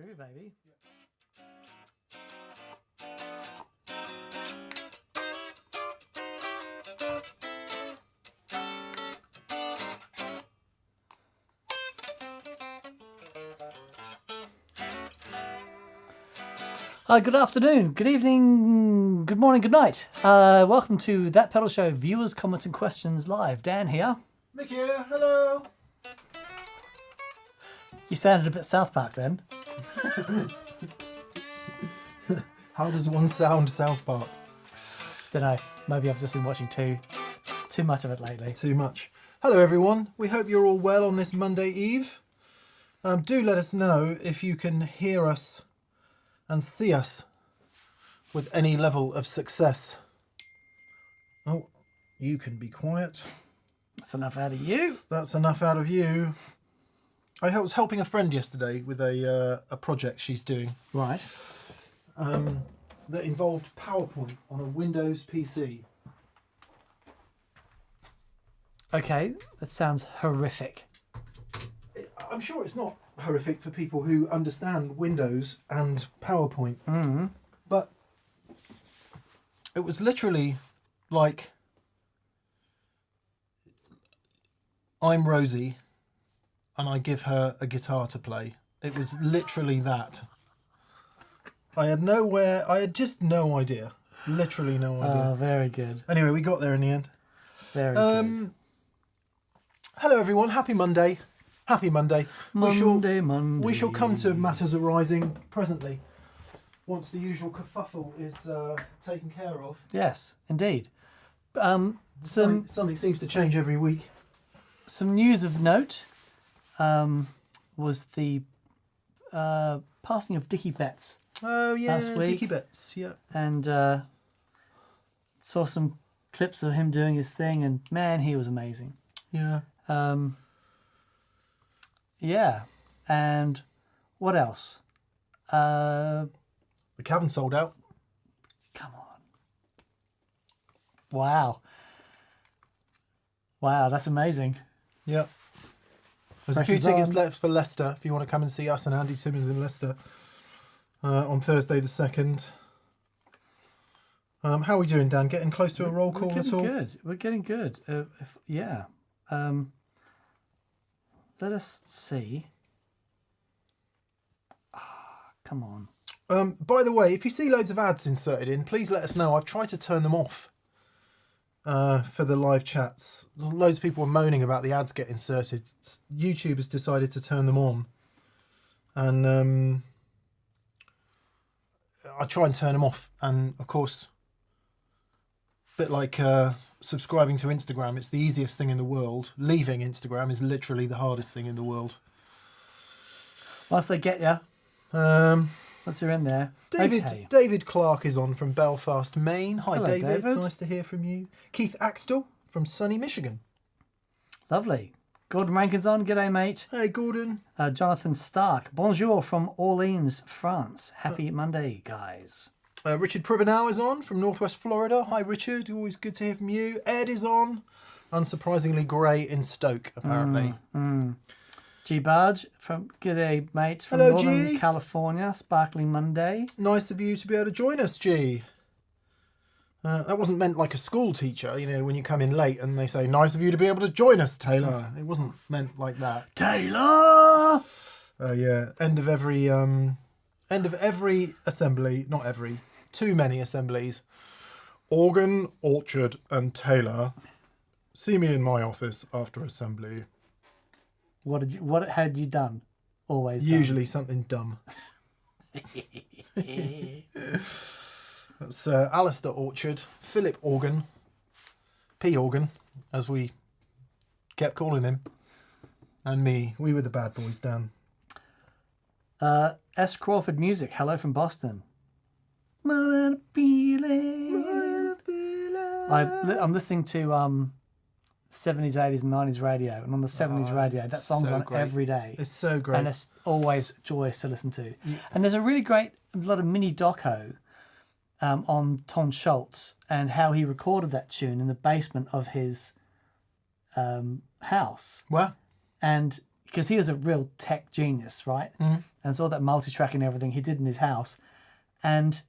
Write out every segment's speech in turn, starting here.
Groovy, baby. Good afternoon, good evening, good morning, good night. Welcome to That Pedal Show, viewers, comments and questions live. Dan here. Mick here, hello. You sounded a bit South Park then. How does one sound South Park? Don't know, maybe I've just been watching too much of it lately. Too much. Hello everyone, we hope you're all well on this Monday Eve. Do let us know if you can hear us and see us with any level of success. Oh, you can be quiet. That's enough out of you. That's enough out of you. I was helping a friend yesterday with a project she's doing. Right. That involved PowerPoint on a Windows PC. Okay, that sounds horrific. I'm sure it's not horrific for people who understand Windows and PowerPoint. Mm-hmm. But it was literally like, I'm Rosie and I give her a guitar to play. It was literally that. I had just no idea. Literally no idea. Oh, very good. Anyway, we got there in the end. Very good. Hello everyone, happy Monday. Happy Monday. Monday. We shall come to matters arising presently, once the usual kerfuffle is taken care of. Yes, indeed. Something seems to change every week. Some news of note was the passing of Dickie Betts. Oh yeah, last week. Dickie Betts, yeah. And saw some clips of him doing his thing, and man, he was amazing. Yeah. Yeah, and what else? The Cavern sold out. Come on. Wow, that's amazing. Yeah. There's a few tickets left for Leicester if you want to come and see us and Andy Simmons in Leicester on Thursday the 2nd. How are we doing, Dan? Getting close to a roll call at all? We're getting good. Yeah. Let us see. Come on. By the way, if you see loads of ads inserted in, please let us know. I've tried to turn them off for the live chats. Loads of people were moaning about the ads get inserted. YouTube has decided to turn them on. And I try and turn them off. And of course, a bit like subscribing to Instagram, it's the easiest thing in the world. Leaving Instagram is literally the hardest thing in the world. Once they get you, once you're in there. David Clark is on from Belfast, Maine. Hi, Hello, David. David. Nice to hear from you. Keith Axtell from sunny Michigan. Lovely. Gordon Rankin's on. G'day, mate. Hey, Gordon. Jonathan Stark. Bonjour from Orleans, France. Happy Monday, guys. Richard Pribanow is on from Northwest Florida. Hi, Richard. Always good to hear from you. Ed is on. Unsurprisingly grey in Stoke, apparently. G. Barge from G'day, mates from Hello, Northern G. California. Sparkling Monday. Nice of you to be able to join us, G. That wasn't meant like a school teacher, you know, when you come in late and they say, nice of you to be able to join us, Taylor. It wasn't meant like that. Taylor! Yeah, end of every assembly, not every, too many assemblies. Organ, Orchard and Taylor, see me in my office after assembly. What had you done? Always done. Usually something dumb. That's Alistair Orchard, Philip Organ, P. Organ, as we kept calling him, and me. We were the bad boys, Dan. S. Crawford Music. Hello from Boston. I'm listening to 70s, 80s and 90s radio, and on the 70s radio that song's on great. every day. It's so great. And it's always joyous to listen to. And there's a really great lot of mini doco on Tom Schultz and how he recorded that tune in the basement of his house. Wow. And because he was a real tech genius, right? Mm-hmm. And so all that multi-track and everything he did in his house. And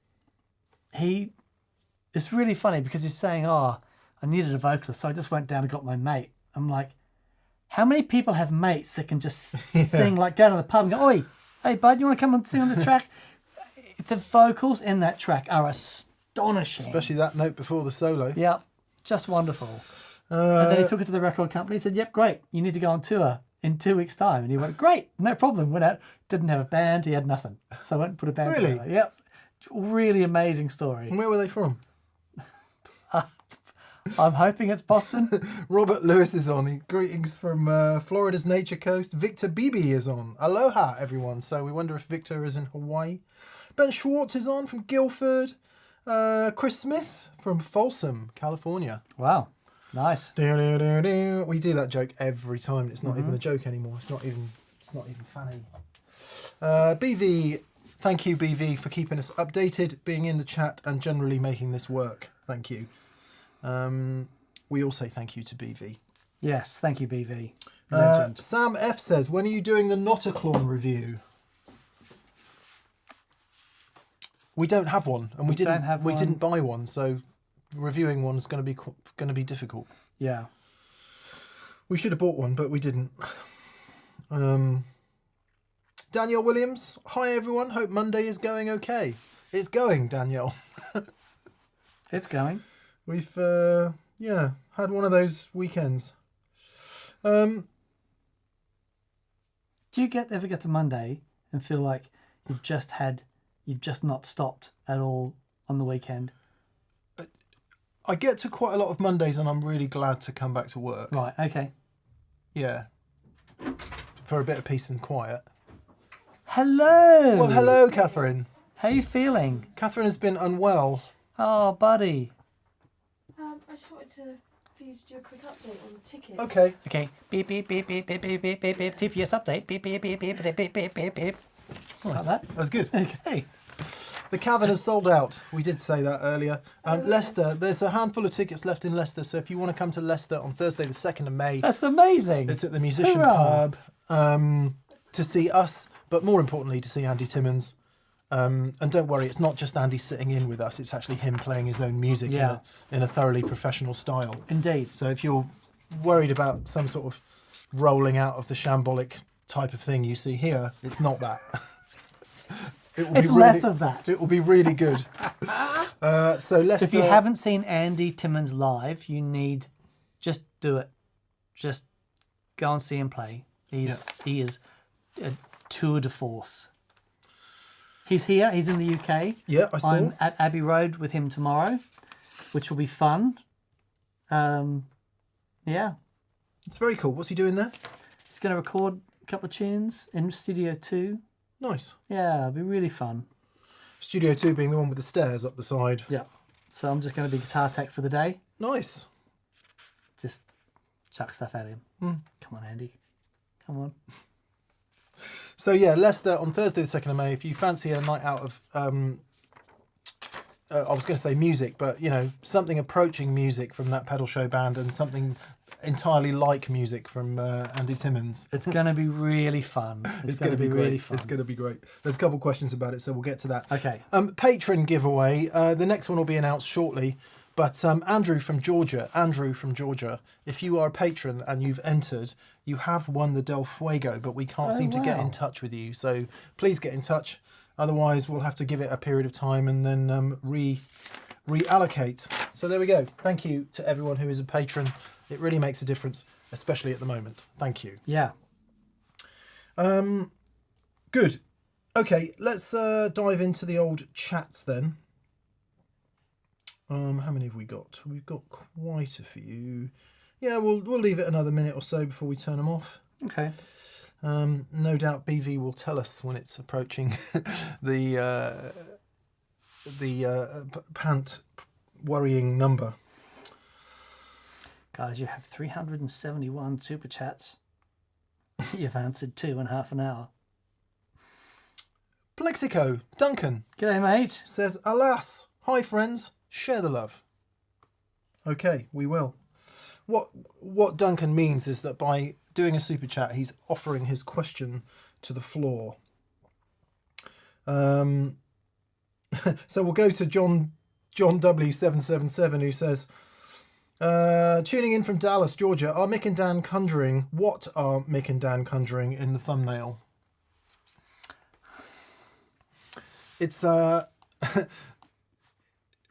it's really funny because he's saying, oh, I needed a vocalist, so I just went down and got my mate. I'm like, how many people have mates that can just sing, like go to the pub and go, oi, hey bud, you want to come and sing on this track? The vocals in that track are astonishing. Especially that note before the solo. Yep, just wonderful. And then he took it to the record company and said, yep, great, you need to go on tour in 2 weeks' time. And he went, great, no problem. Went out, didn't have a band, he had nothing. So I went and put a band together. Yep, really amazing story. And where were they from? I'm hoping it's Boston. Robert Lewis is on. Greetings from Florida's Nature Coast. Victor Beebe is on. Aloha, everyone. So we wonder if Victor is in Hawaii. Ben Schwartz is on from Guilford. Chris Smith from Folsom, California. Wow, nice. We do that joke every time. It's not even a joke anymore. It's not even funny. BV, thank you, BV, for keeping us updated, being in the chat, and generally making this work. Thank you. We all say thank you to BV. Yes, thank you, BV. Sam F says, when are you doing the Notaclon review? We don't have one, and we didn't buy one, so reviewing one is going to be difficult. Yeah. We should have bought one, but we didn't. Danielle Williams, hi everyone. Hope Monday is going okay. It's going, Danielle. It's going. We've had one of those weekends. Do you ever get to Monday and feel like you've just not stopped at all on the weekend? I get to quite a lot of Mondays and I'm really glad to come back to work. Right, okay. Yeah. For a bit of peace and quiet. Hello! Well, hello, Catherine. How are you feeling? Catherine has been unwell. Oh, buddy. I just wanted for you to do a quick update on the tickets. Okay. Okay. Beep, beep, beep, beep, beep, beep, beep, beep, beep. TPS update. Beep, beep, beep, beep, beep, beep, beep, beep, beep. Nice. Like that? That's good. Okay. The Cavern has sold out. We did say that earlier. Leicester, there's a handful of tickets left in Leicester, so if you want to come to Leicester on Thursday the 2nd of May... That's amazing. It's at the Musician Hurrah. Pub to see us, but more importantly to see Andy Timmons. And don't worry, it's not just Andy sitting in with us, it's actually him playing his own music in a thoroughly professional style. Indeed. So if you're worried about some sort of rolling out of the shambolic type of thing you see here, it's not that. It's less of that. It will be really good. So Leicester... If you haven't seen Andy Timmons live, you need... Just do it. Just go and see him play. He is a tour de force. He's here. He's in the UK. Yeah, I saw. I'm at Abbey Road with him tomorrow, which will be fun. Yeah. It's very cool. What's he doing there? He's going to record a couple of tunes in Studio 2. Nice. Yeah, it'll be really fun. Studio 2 being the one with the stairs up the side. Yeah. So I'm just going to be guitar tech for the day. Nice. Just chuck stuff at him. Come on, Andy. Come on. So yeah, Leicester on Thursday the 2nd of May. If you fancy a night out of, I was going to say music, but you know, something approaching music from that pedal show band and something entirely like music from Andy Timmons. It's going to be really fun. It's going to be really great. fun. It's going to be great. There's a couple of questions about it, so we'll get to that. Okay. Patron giveaway. The next one will be announced shortly. But Andrew from Georgia, if you are a patron and you've entered, you have won the Del Fuego, but we can't seem to get in touch with you. So please get in touch. Otherwise, we'll have to give it a period of time and then reallocate. So there we go. Thank you to everyone who is a patron. It really makes a difference, especially at the moment. Thank you. Yeah. Good. Okay, let's dive into the old chats then. How many have we got? We've got quite a few. Yeah, we'll leave it another minute or so before we turn them off. Okay. No doubt BV will tell us when it's approaching the pant worrying number. Guys, you have 371 super chats. You've answered 2 in half an hour. Plexico, Duncan. G'day, mate. Says, alas, hi friends, share the love. Okay, we will. what Duncan means is that by doing a super chat, he's offering his question to the floor. So we'll go to John W777, who says, tuning in from Dallas, Georgia. Are Mick and Dan conjuring? What are Mick and Dan conjuring in the thumbnail? It's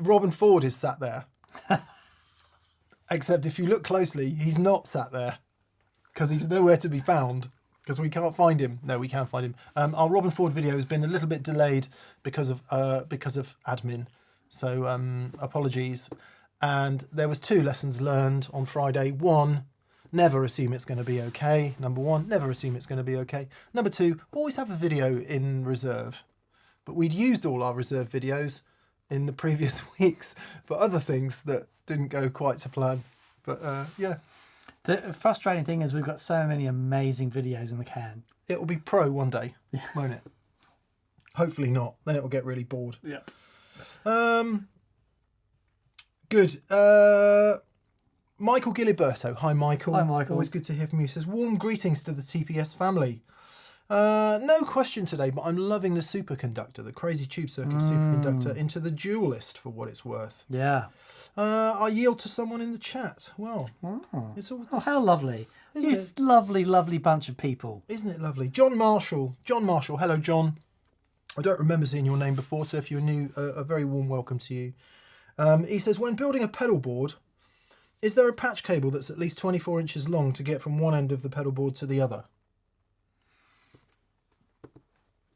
Robben Ford is sat there. Except if you look closely, he's not sat there because he's nowhere to be found because we can't find him. No, we can find him. Our Robben Ford video has been a little bit delayed because of admin. So apologies. And there was 2 lessons learned on Friday. 1, never assume it's going to be okay. Number 1, never assume it's going to be okay. Number 2, always have a video in reserve. But we'd used all our reserve videos in the previous weeks for other things that didn't go quite to plan. But yeah. The frustrating thing is we've got so many amazing videos in the can. It will be pro one day, won't it? Hopefully not. Then it will get really bored. Yeah. Good. Michael Giliberto. Hi, Michael. Hi, Michael. Always good to hear from you. He says, warm greetings to the TPS family. No question today, but I'm loving the superconductor, the Crazy Tube Circuit superconductor, into the dualist for what it's worth. Yeah. I yield to someone in the chat. Well, it's all. Oh, how lovely. Isn't This it? lovely, lovely bunch of people. Isn't it lovely? John Marshall. Hello, John. I don't remember seeing your name before, so if you're new, a very warm welcome to you. He says, when building a pedal board, is there a patch cable that's at least 24 inches long to get from one end of the pedal board to the other?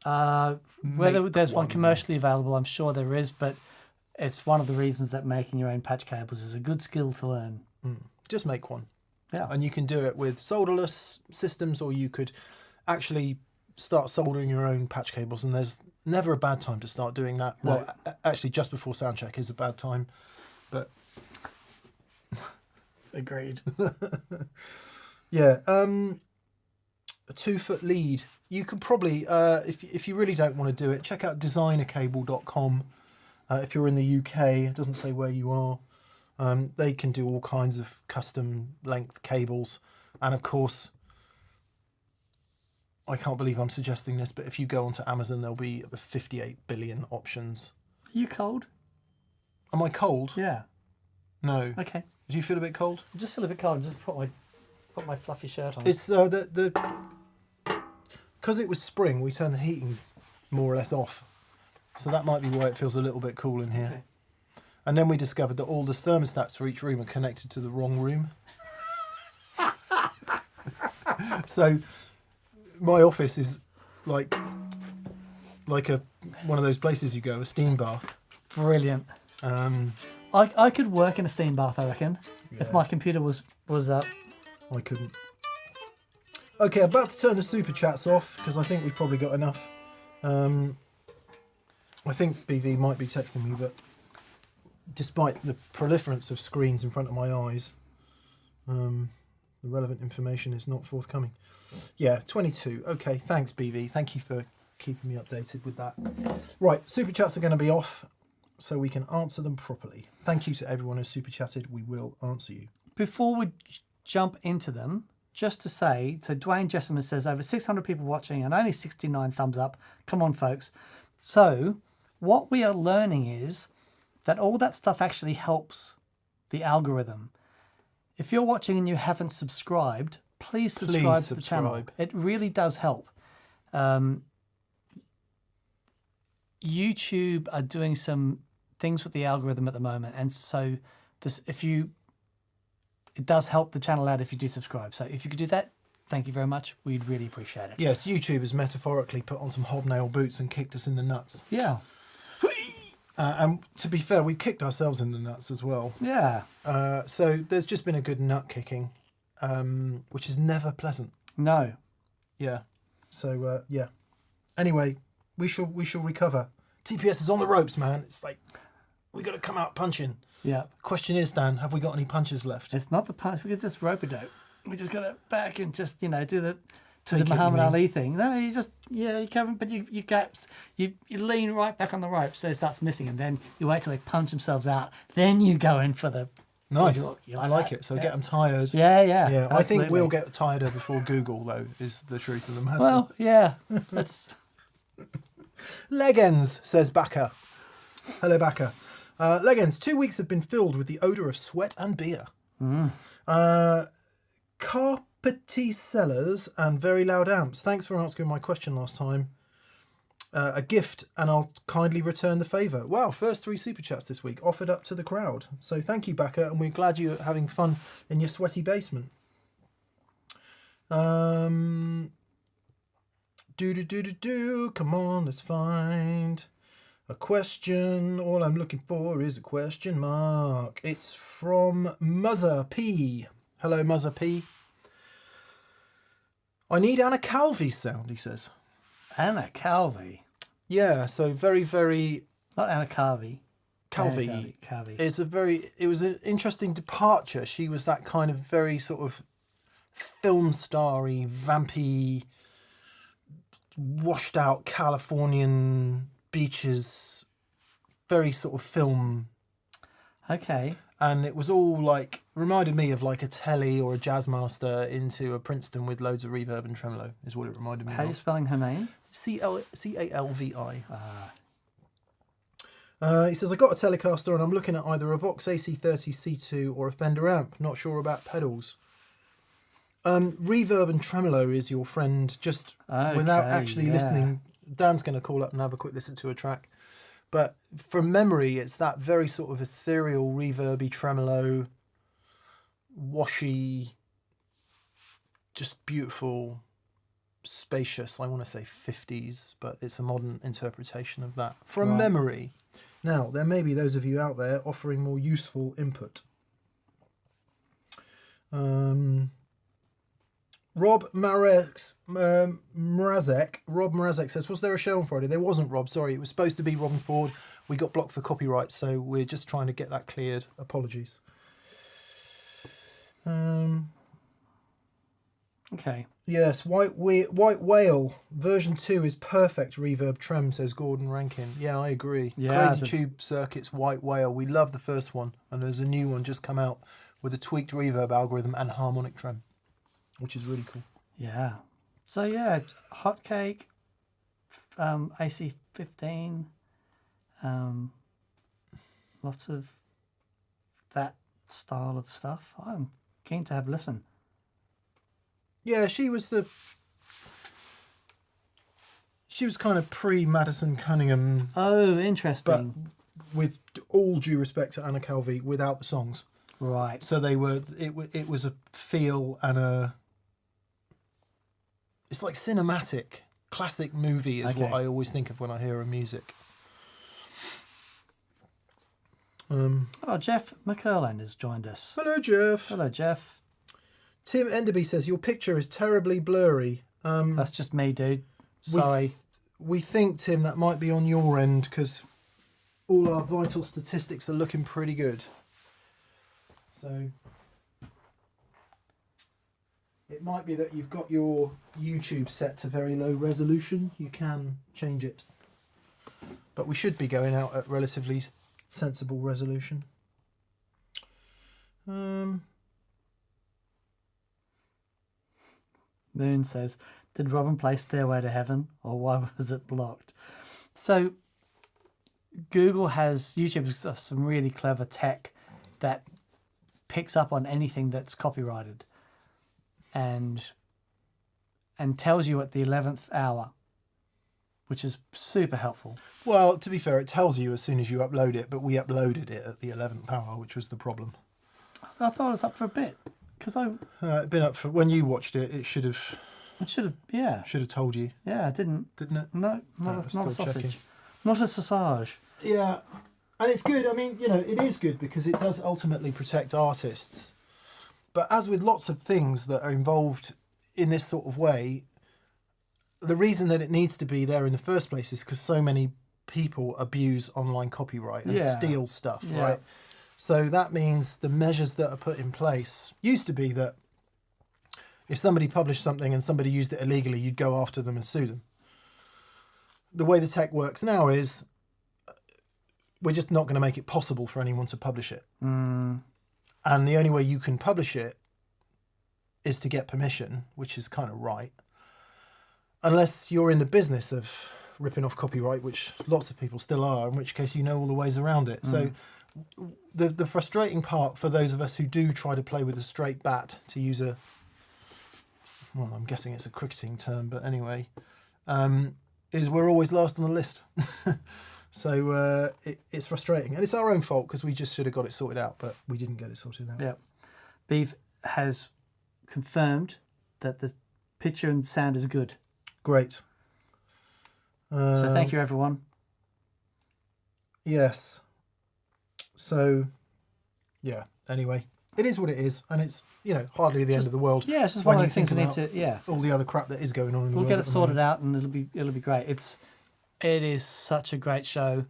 Whether there's one commercially available, I'm sure there is, but it's one of the reasons that making your own patch cables is a good skill to learn. Just make one. Yeah. And you can do it with solderless systems, or you could actually start soldering your own patch cables, and there's never a bad time to start doing that. No. Well, actually, just before sound check is a bad time, but Agreed. yeah. A 2-foot lead. You could probably, if you really don't want to do it, check out designercable.com. If you're in the UK, it doesn't say where you are. They can do all kinds of custom length cables. And of course, I can't believe I'm suggesting this, but if you go onto Amazon, there'll be 58 billion options. Are you cold? Am I cold? Yeah. No. Okay. Do you feel a bit cold? I just feel a bit cold. Just put my fluffy shirt on. It's because it was spring, we turned the heating more or less off. So that might be why it feels a little bit cool in here. Okay. And then we discovered that all the thermostats for each room are connected to the wrong room. So my office is like one of those places you go, a steam bath. Brilliant. I could work in a steam bath, I reckon, if my computer was up. I couldn't. Okay, about to turn the super chats off because I think we've probably got enough. I think BV might be texting me, but despite the proliferance of screens in front of my eyes, the relevant information is not forthcoming. Yeah, 22. Okay, thanks BV. Thank you for keeping me updated with that. Right, super chats are going to be off so we can answer them properly. Thank you to everyone who's super chatted. We will answer you. Before we jump into them, just to say, so Dwayne Jessamine says over 600 people watching and only 69 thumbs up. Come on, folks. So what we are learning is that all that stuff actually helps the algorithm. If you're watching and you haven't subscribed, please subscribe to the channel. It really does help. YouTube are doing some things with the algorithm at the moment, and so this, it does help the channel out if you do subscribe. So if you could do that, thank you very much. We'd really appreciate it. Yes, YouTube has metaphorically put on some hobnail boots and kicked us in the nuts. Yeah. And to be fair, we kicked ourselves in the nuts as well. Yeah. So there's just been a good nut kicking, which is never pleasant. No. Yeah. So yeah. Anyway, we shall recover. TPS is on the ropes, man. It's like we got to come out punching. Yeah. Question is, Dan, have we got any punches left? It's not the punch. We could just rope-a-dope. We just got to back and just, do the Take it, Muhammad you mean? Ali thing. No, you just, you cover, but you lean right back on the rope so it starts missing, and then you wait till they punch themselves out. Then you go in for the Nice. You I like that? it. So Yeah. get them tired. Yeah. Yeah, I think absolutely. we'll get tireder before Google, though, is the truth of the matter. Well, yeah. That's Leggins, says Backer. Hello, Backer. Leggins, 2 weeks have been filled with the odour of sweat and beer. Carpety Cellars and Very Loud Amps. Thanks for answering my question last time. A gift, and I'll kindly return the favour. Wow, first 3 super chats this week offered up to the crowd. So thank you, Backer, and we're glad you're having fun in your sweaty basement. Come on, let's find a question. All I'm looking for is a question mark. It's from Muzza P. Hello, Muzza P. I need Anna Calvi's sound, he says. Anna Calvi. Yeah, so very, very... Not Anna Calvi. Calvi Calvi. it was an interesting departure. She was that kind of very sort of film starry, vampy, washed out Californian beaches, very sort of film. Okay. And it was all like, reminded me of like a telly or a jazz master into a Princeton with loads of reverb and tremolo, is what it reminded me How are you of. spelling her name? Calvi. He says, I got a Telecaster and I'm looking at either a Vox AC30 C2 or a Fender amp. Not sure about pedals. Reverb and tremolo is your friend, just without actually listening. Dan's going to call up and have a quick listen to a track. But from memory, it's that very sort of ethereal, reverby, tremolo, washy, just beautiful, spacious, I want to say 50s, but it's a modern interpretation of that. From memory. Now, there may be those of you out there offering more useful input. Rob Mrazek says, was there a show on Friday? There wasn't, Rob, sorry. It was supposed to be Robben Ford. We got blocked for copyright, so we're just trying to get that cleared. Apologies. Okay. Yes, White Whale version 2 is perfect reverb trem, says Gordon Rankin. Yeah, I agree. Yeah, Crazy Tube Circuit's White Whale. We love the first one, and there's a new one just come out with a tweaked reverb algorithm and harmonic trem, which is really cool. Yeah. So yeah, Hot Cake, AC15, lots of that style of stuff. I'm keen to have a listen. Yeah, she was kind of pre-Madison Cunningham. Oh, interesting. But with all due respect to Anna Calvi, without the songs. Right. So they were. It was a feel and a. It's like cinematic, classic movie is what I always think of when I hear her music. Jeff McCurland has joined us. Hello, Jeff. Hello, Jeff. Tim Enderby says your picture is terribly blurry. That's just me, dude. Sorry. We think, Tim, that might be on your end because all our vital statistics are looking pretty good. So it might be that you've got your YouTube set to very low resolution. You can change it. But we should be going out at relatively sensible resolution. Moon says, did Robin play Stairway to Heaven or why was it blocked? So Google has, YouTube has some really clever tech that picks up on anything that's copyrighted and tells you at the 11th hour, which is super helpful. Well, to be fair, it tells you as soon as you upload it, but we uploaded it at the 11th hour, which was the problem. I thought it was up for a bit because it'd been up for when you watched it. It should have. It should have, yeah. Should have told you. Yeah, it didn't it? No, not a sausage. Checking. Not a sausage. Yeah, and it's good. I mean, it is good because it does ultimately protect artists. But as with lots of things that are involved in this sort of way, the reason that it needs to be there in the first place is because so many people abuse online copyright and steal stuff, right? So that means the measures that are put in place used to be that if somebody published something and somebody used it illegally, you'd go after them and sue them. The way the tech works now is we're just not going to make it possible for anyone to publish it. And the only way you can publish it is to get permission, which is kind of right. Unless you're in the business of ripping off copyright, which lots of people still are, in which case you know all the ways around it. So the frustrating part for those of us who do try to play with a straight bat, to use a, well, I'm guessing it's a cricketing term, but anyway, is we're always last on the list. So it's frustrating. And it's our own fault because we just should have got it sorted out, but we didn't get it sorted out. Yeah. Beef has confirmed that the picture and sound is good. Great. So thank you, everyone. Yes. So, yeah, anyway, it is what it is, and it's, you know, hardly the end of the world. Yeah, it's just one when of you those things we think need to, about all the other crap that is going on in the we'll world. get it at the sorted moment. out, and it'll be great. It is such a great show.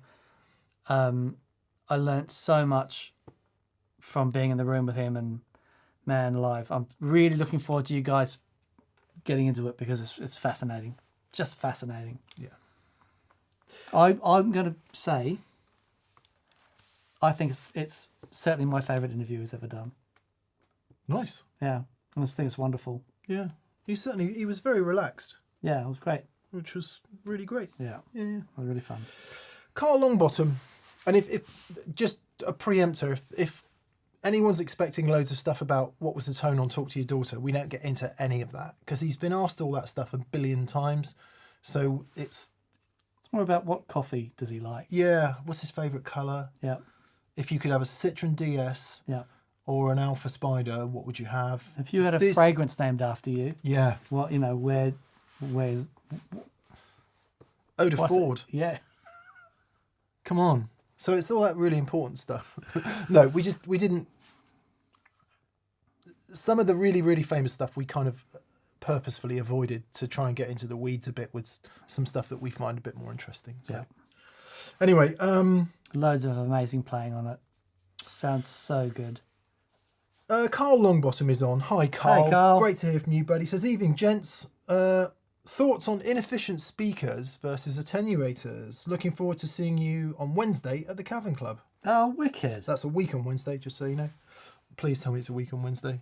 I learnt so much from being in the room with him and Man Alive. I'm really looking forward to you guys getting into it because it's fascinating, just fascinating. Yeah. I'm going to say, I think it's certainly my favourite interview he's ever done. Nice. Yeah, I just think it's wonderful. Yeah. He was very relaxed, Yeah, it was great. which was really great. Yeah, Yeah. it was really fun. Carl Longbottom, and if just a preempter, if anyone's expecting loads of stuff about what was the tone on Talk to Your Daughter, we don't get into any of that because he's been asked all that stuff a billion times. So it's It's more about what coffee does he like. yeah. What's his favourite colour? Yeah, If you could have a Citroen DS yeah. or an Alpha Spider, what would you have? If you had a This- fragrance named after you, Yeah, what where's Oda what's Ford. it? Yeah, Come on. So it's all that really important stuff. No, we didn't. Some of the really, really famous stuff we kind of purposefully avoided to try and get into the weeds a bit with some stuff that we find a bit more interesting. So yeah. anyway, Loads of amazing playing on it. Sounds so good. Carl Longbottom is on. Hi, Carl. Hi, Carl. Great to hear from you, buddy. Says, evening, gents. Thoughts on inefficient speakers versus attenuators. Looking forward to seeing you on Wednesday at the Cavern Club. Oh, wicked! That's a week on Wednesday, just so you know. Please tell me it's a week on Wednesday.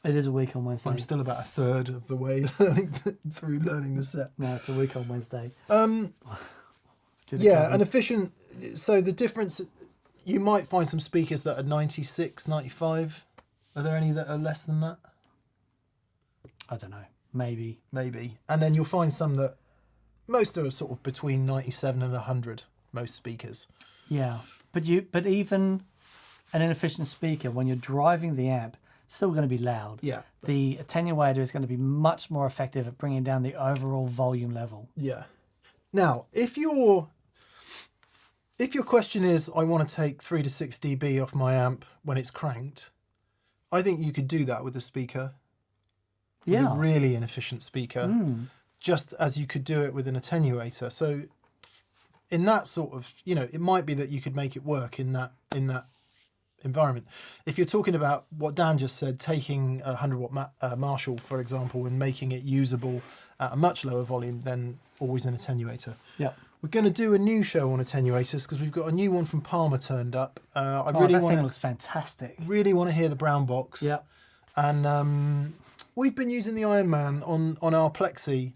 It is a week on Wednesday. I'm still about a third of the way through learning the set. No, it's a week on Wednesday. Yeah, an efficient. So the difference, you might find some speakers that are 96, 95. Are there any that are less than that? I don't know. Maybe. Maybe. And then you'll find some that, most are sort of between 97 and 100, most speakers. Yeah, but even an inefficient speaker, when you're driving the amp, it's still going to be loud. Yeah. The attenuator is going to be much more effective at bringing down the overall volume level. Yeah. Now, if your question is, I want to take 3 to 6 dB off my amp when it's cranked, I think you could do that with a speaker. With Yeah. a really inefficient speaker, just as you could do it with an attenuator. So in that sort of, you know, it might be that you could make it work in that environment. If you're talking about what Dan just said, taking a 100 watt Marshall, for example, and making it usable at a much lower volume, then always an attenuator. Yeah. We're going to do a new show on attenuators because we've got a new one from Palmer turned up. I Oh, really that want thing looks fantastic. really want to hear the brown box. Yeah. And we've been using the Iron Man on our Plexi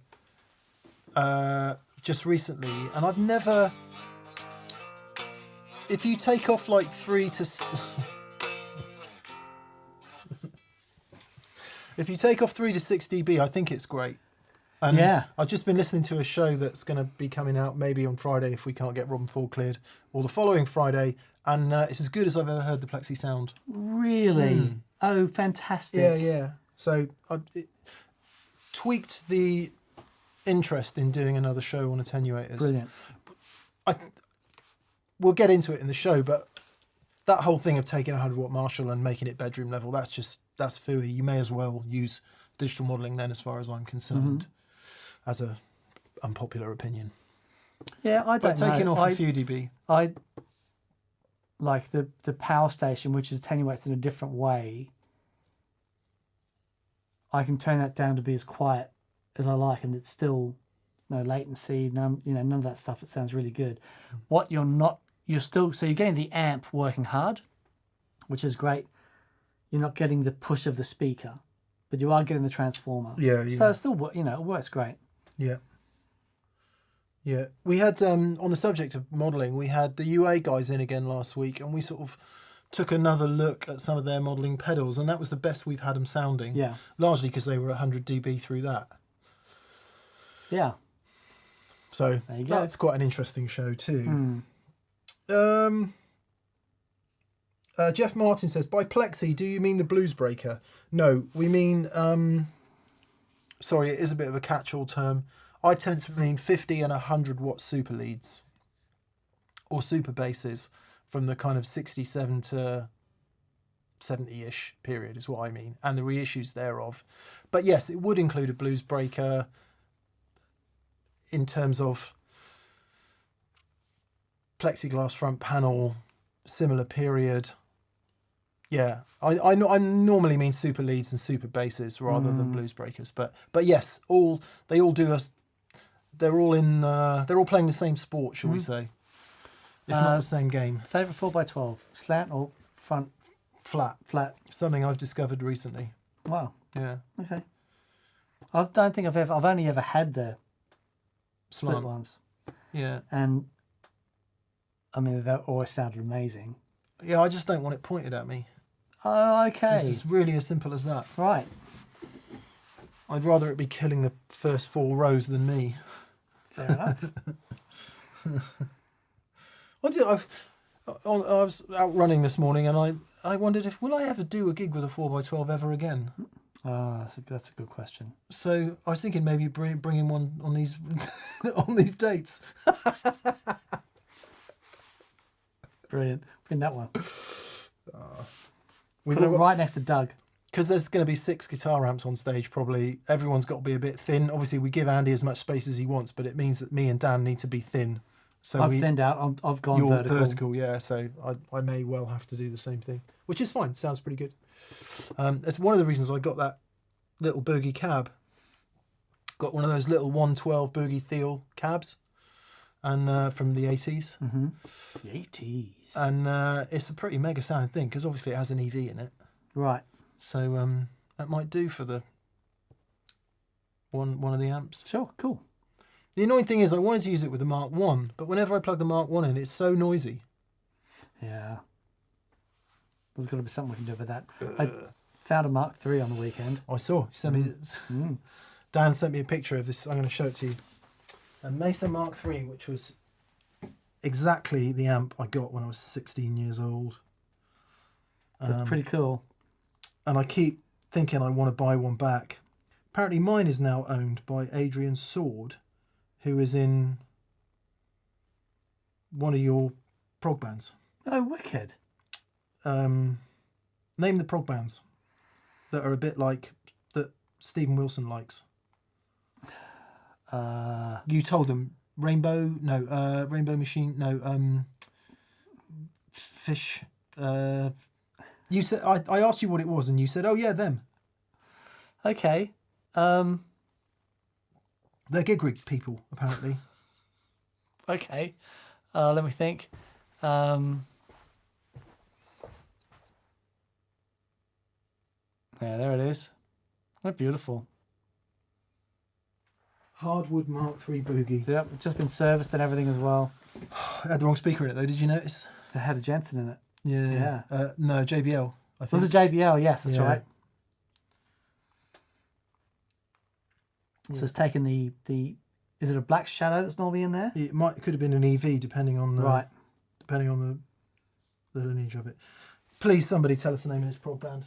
just recently, and I've never. If you take off like 3 to if you take off 3 to 6 dB, I think it's great. And Yeah. I've just been listening to a show that's going to be coming out maybe on Friday if we can't get Robben Ford cleared, or the following Friday, and it's as good as I've ever heard the Plexi sound. Really? Oh, fantastic. Yeah. So it tweaked the interest in doing another show on attenuators. Brilliant. We'll get into it in the show, but that whole thing of taking a 100 watt Marshall and making it bedroom level, that's fooey. You may as well use digital modelling then, as far as I'm concerned, as a unpopular opinion. Yeah, I don't But taking know. off a few dB. I like the power station, which is attenuated in a different way. I can turn that down to be as quiet as I like, and it's still no latency, none of that stuff. It sounds really good. What you're not, you're still, so you're getting the amp working hard, which is great. you're not getting the push of the speaker, but you are getting the transformer. Yeah. So it's still, it works great. Yeah. Yeah. We had, on the subject of modelling, we had the UA guys in again last week, and we sort of took another look at some of their modelling pedals, and that was the best we've had them sounding. Yeah. Largely because they were 100 dB through that. Yeah. So There you go. that's quite an interesting show too. Jeff Martin says, by plexi, do you mean the blues breaker? No, we mean, sorry, it is a bit of a catch-all term. I tend to mean 50 and 100 watt super leads or super basses from the kind of 67 to 70-ish period is what I mean, and the reissues thereof. But yes, it would include a blues breaker in terms of plexiglass front panel, similar period. Yeah, I normally mean super leads and super basses rather than blues breakers, but yes, they all do us. They're all playing the same sport, shall we say? If not the same game. Favorite 4x12, slant or front? Flat. Flat. Something I've discovered recently. Wow. Yeah. Okay. I don't think I've only ever had the split Slant. ones, Yeah. and I mean they always sounded amazing. Yeah, I just don't want it pointed at me. Oh, okay. It's really as simple as that. Right. I'd rather it be killing the first 4 rows than me. Fair enough. I was out running this morning, and I wondered will I ever do a gig with a 4x12 ever again? Oh, that's a good question. So I was thinking maybe bringing one on these on these dates. Brilliant. Bring that one. We've Put it all got, right next to Doug. because there's going to be 6 guitar amps on stage probably. Everyone's got to be a bit thin. Obviously, we give Andy as much space as he wants, but it means that me and Dan need to be thin. So I've thinned out. I've gone you're vertical. yeah. So I may well have to do the same thing, which is fine. Sounds pretty good. That's one of the reasons I got that little Boogie cab. Got one of those little 112 Boogie Theo cabs, and from the 80s. Mm-hmm. The 80s. And it's a pretty mega sounding thing because obviously it has an EV in it. Right. So that might do for the one of the amps. Sure. Cool. The annoying thing is I wanted to use it with the Mark 1, but whenever I plug the Mark 1 in, it's so noisy. Yeah. There's got to be something we can do with that. I found a Mark III on the weekend. I saw. You sent me this. Dan sent me a picture of this. I'm going to show it to you. A Mesa Mark III, which was exactly the amp I got when I was 16 years old. That's pretty cool. And I keep thinking I want to buy one back. Apparently mine is now owned by Adrian Sword, who is in one of your prog bands. Oh, wicked. Name the prog bands that are a bit like that Stephen Wilson likes. You told them Rainbow Machine, Fish. You said I asked you what it was, and you said, "Oh yeah, them." Okay. They're gig rig people, apparently. Okay. Let me think. Yeah, there it is. They're beautiful. Hardwood Mark III Boogie. Yep, it's just been serviced and everything as well. It had the wrong speaker in it, though. Did you notice? It had a Jensen in it. Yeah. No, JBL. I think. Was it JBL? Yes, that's Yeah. right. So it's taken the. Is it a black shadow that's normally in there? It could have been an EV, depending on the Right. depending on the lineage of it. Please, somebody tell us the name of this prog band.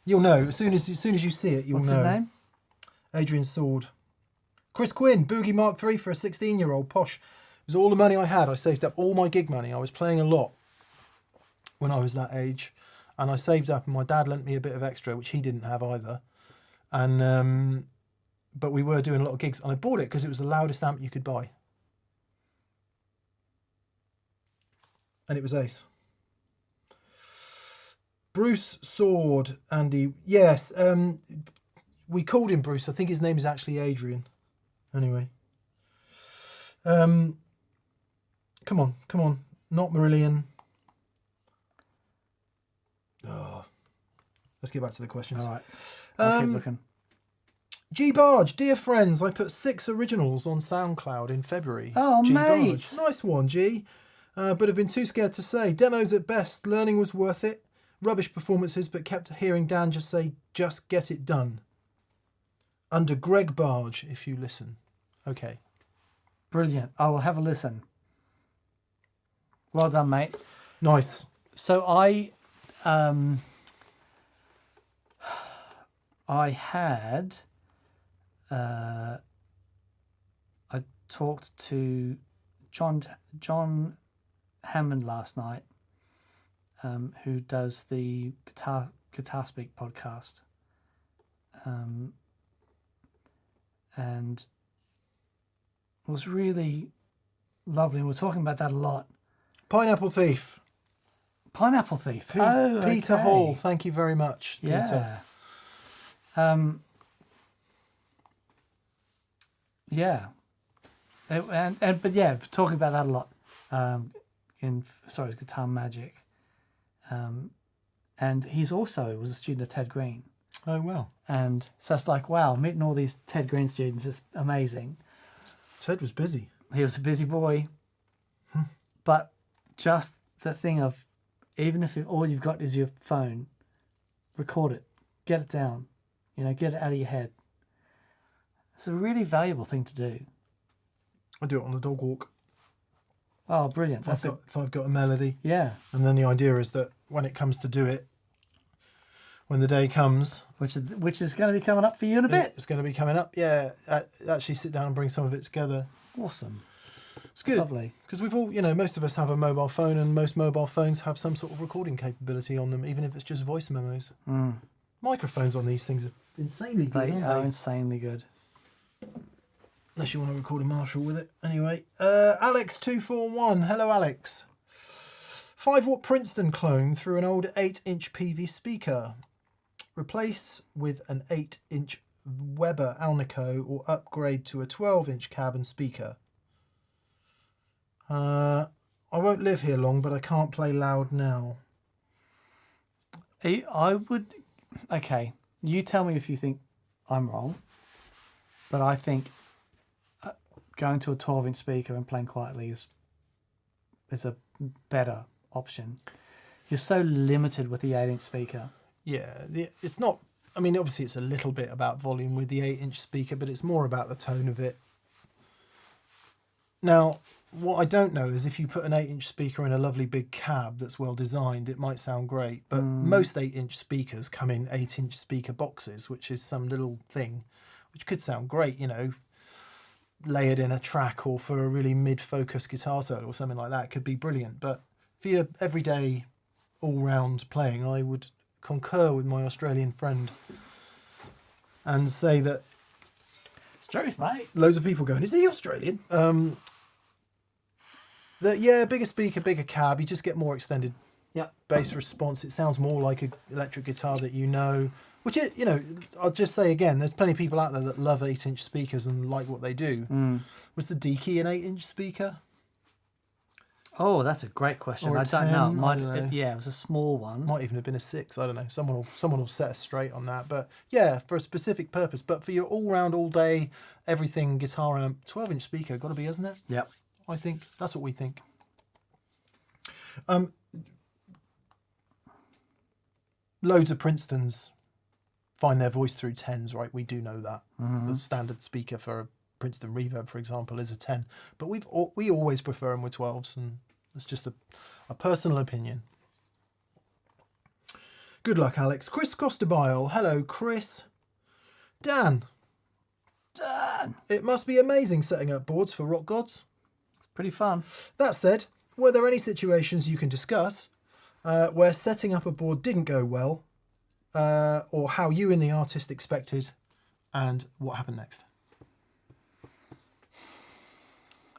You'll know as soon as you see it. You'll What's know. his name? Adrian Sword. Chris Quinn, Boogie Mark III for a 16-year-old posh. It was all the money I had. I saved up all my gig money. I was playing a lot when I was that age, and I saved up, and my dad lent me a bit of extra, which he didn't have either. And but we were doing a lot of gigs, and I bought it because it was the loudest amp you could buy, and it was ace. Bruce Sword, Andy. Yes, we called him Bruce. I think his name is actually Adrian. Anyway. Come on. Not Marillion. Oh, Let's get back to the questions. All right. I'll keep looking. G Barge, dear friends, I put 6 originals on SoundCloud in February. Oh, G mate. Barge. Nice one, G. But have been too scared to say. Demos at best. Learning was worth it. Rubbish performances, but kept hearing Dan just say, just get it done. Under Greg Barge, if you listen. Okay. Brilliant. I will have a listen. Well done, mate. Nice. So I had I talked to John Hammond last night, who does the Guitar Speak podcast, and it was really lovely. And we're talking about that a lot. Pineapple Thief. Pineapple Thief. Peter okay. Hall. Thank you very much, Peter. Yeah. Yeah. But yeah, talking about that a lot. Guitar Magic. And he's also was a student of Ted Green. Oh, wow. And so it's like, wow, meeting all these Ted Green students is amazing. Ted was busy. He was a busy boy. But just the thing of, even if all you've got is your phone, record it, get it down, get it out of your head. It's a really valuable thing to do. I do it on the dog walk. Oh, brilliant. If I've got a melody. Yeah. And then the idea is that when it comes to do it, when the day comes... Which is going to be coming up for you in a bit. It's going to be coming up, yeah. Actually sit down and bring some of it together. Awesome. It's good. Lovely. Because we've all, most of us have a mobile phone, and most mobile phones have some sort of recording capability on them, even if it's just voice memos. Microphones on these things are insanely good, aren't They are they? insanely good. Unless you want to record a Marshall with it. Anyway, Alex241. Hello, Alex. 5-watt Princeton clone through an old 8-inch PV speaker. Replace with an 8-inch Weber Alnico or upgrade to a 12-inch cab and speaker. I won't live here long, but I can't play loud now. I would... Okay, you tell me if you think I'm wrong, but I think going to a 12-inch speaker and playing quietly is a better option. You're so limited with the 8-inch speaker. Yeah, it's not... I mean, obviously it's a little bit about volume with the 8-inch speaker, but it's more about the tone of it. Now, what I don't know is if you put an 8-inch speaker in a lovely big cab that's well designed, it might sound great. But most 8-inch speakers come in 8-inch speaker boxes, which is some little thing, which could sound great, layered in a track or for a really mid-focus guitar solo or something like that. It could be brilliant. But for your everyday all-round playing, I would concur with my Australian friend and say that It's truth, mate. loads of people going, is he Australian? That yeah, bigger speaker, bigger cab, you just get more extended bass response. It sounds more like an electric guitar that which it, I'll just say again, there's plenty of people out there that love 8-inch speakers and like what they do. Was the D-Key an 8-inch speaker? Oh, that's a great question. Or a I don't 10, know. I don't know. Yeah, it was a small one. Might even have been a 6, I don't know. Someone will set us straight on that. But yeah, for a specific purpose. But for your all-round, all-day, everything guitar amp, 12-inch speaker, got to be, hasn't it? Yep. I think that's what we think. Loads of Princetons find their voice through 10s, right? We do know that. The standard speaker for a Princeton Reverb, for example, is a 10. But we always prefer them with 12s, and it's just a personal opinion. Good luck, Alex. Chris Costabile. Hello, Chris. Dan. It must be amazing setting up boards for Rock Gods. It's pretty fun. That said, were there any situations you can discuss where setting up a board didn't go well, or how you and the artist expected, and what happened next?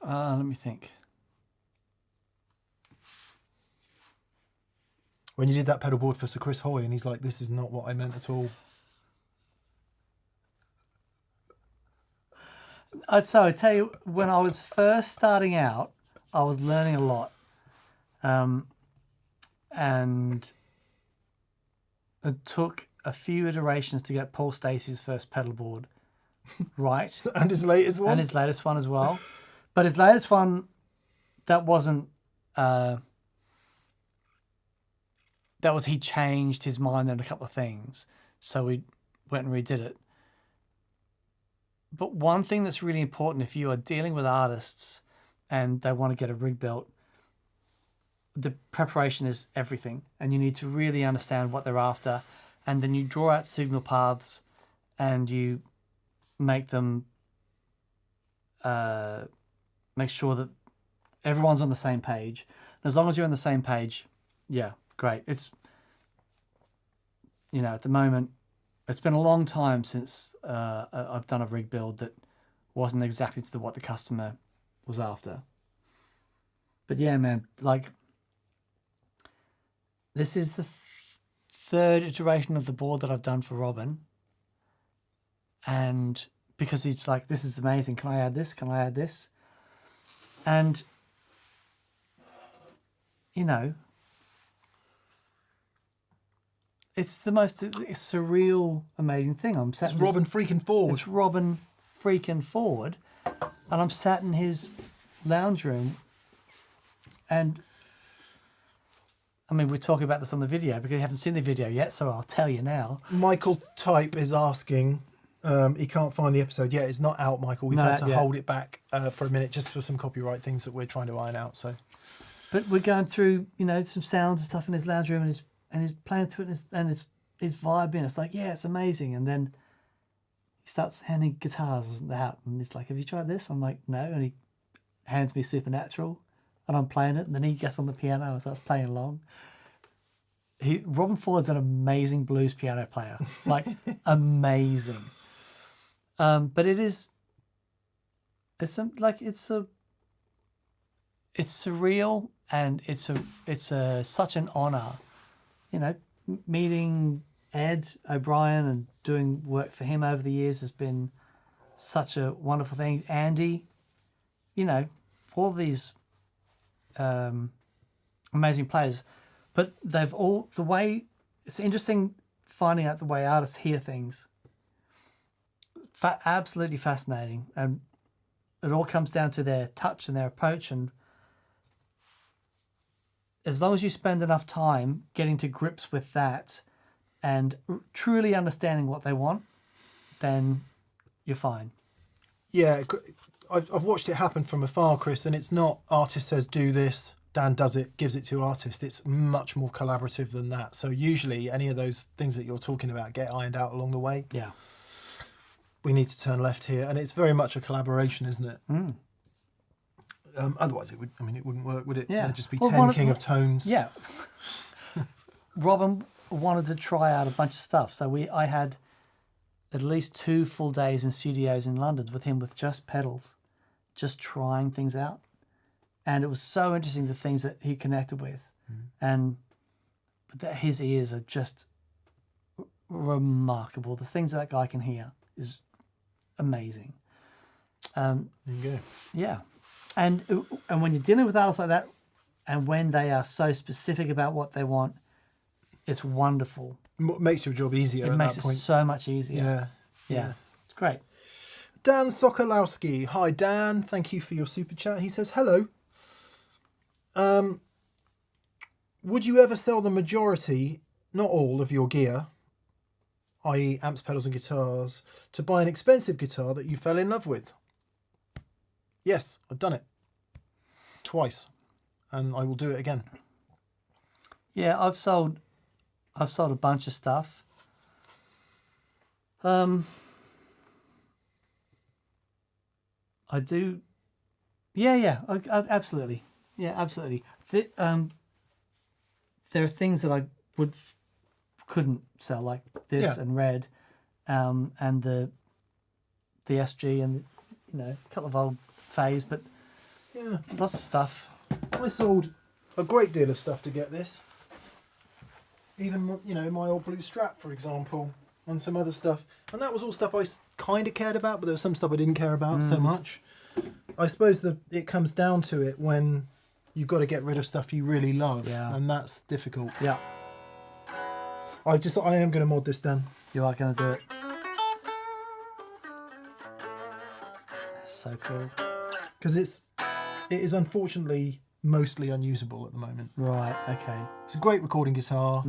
Let me think. When you did that pedal board for Sir Chris Hoy, and he's like, this is not what I meant at all. So I tell you, when I was first starting out, I was learning a lot, and it took a few iterations to get Paul Stacey's first pedal board right. And his latest one? And his latest one as well. But his latest one, that wasn't... he changed his mind on a couple of things. So we went and redid it. But one thing that's really important if you are dealing with artists and they want to get a rig built, the preparation is everything. And you need to really understand what they're after. And then you draw out signal paths and you make them, make sure that everyone's on the same page. And as long as you're on the same page, yeah, great. It's, at the moment, it's been a long time since I've done a rig build that wasn't exactly to what the customer was after. But yeah, man, like, this is the third iteration of the board that I've done for Robben. And because he's like, this is amazing. Can I add this? Can I add this? And, it's the most surreal, amazing thing. I'm sat. It's Robben freaking Ford. It's Robben freaking Ford, and I'm sat in his lounge room, and I mean, we're talking about this on the video because you haven't seen the video yet, so I'll tell you now. Michael Type is asking. He can't find the episode yet. It's not out, Michael. We've had to hold it back for a minute just for some copyright things that we're trying to iron out. So, but we're going through, some sounds and stuff in his lounge room, and he's playing through it, and it's vibing. It's like, yeah, it's amazing. And then he starts handing guitars out, and he's like, have you tried this? I'm like, no. And he hands me Supernatural, and I'm playing it, and then he gets on the piano and starts playing along. Robben Ford's an amazing blues piano player, like amazing. But it's surreal, and it's such an honor, meeting Ed O'Brien and doing work for him over the years has been such a wonderful thing. Andy, all these amazing players, but they've all, it's interesting finding out the way artists hear things. Absolutely fascinating, and it all comes down to their touch and their approach, and as long as you spend enough time getting to grips with that and truly understanding what they want, then you're fine. Yeah, I've watched it happen from afar, Chris, and it's not artist says do this, Dan does it, gives it to artist. It's much more collaborative than that. So usually any of those things that you're talking about get ironed out along the way. Yeah. We need to turn left here, and it's very much a collaboration, isn't it? Mm. Otherwise, it wouldn't work, would it? Yeah. There'd just be 10 King of Tones. Yeah. Robben wanted to try out a bunch of stuff, so I had at least 2 full days in studios in London with him with just pedals, just trying things out, and it was so interesting the things that he connected with, and that his ears are just remarkable. The things that guy can hear is amazing. There you go. Yeah. And when you're dealing with artists like that, and when they are so specific about what they want, it's wonderful. Makes your job easier. It makes it so much easier. Yeah. It's great. Dan Sokolowski. Hi, Dan. Thank you for your super chat. He says, hello. Would you ever sell the majority, not all, of your gear, i.e. amps, pedals and guitars, to buy an expensive guitar that you fell in love with? Yes, I've done it. Twice. And I will do it again. Yeah, I've sold a bunch of stuff. I do. Yeah, absolutely. Yeah, absolutely. There are things that I couldn't sell, like this and Red, and the SG, and a couple of old Phase, but yeah, lots of stuff. I sold a great deal of stuff to get this. Even my old blue strap, for example, and some other stuff, and that was all stuff I kind of cared about, but there was some stuff I didn't care about so much. I suppose that it comes down to it when you've got to get rid of stuff you really love, and that's difficult. Yeah. I am going to mod this down. You are going to do it. That's so cool. Because it is unfortunately mostly unusable at the moment. Right, okay. It's a great recording guitar.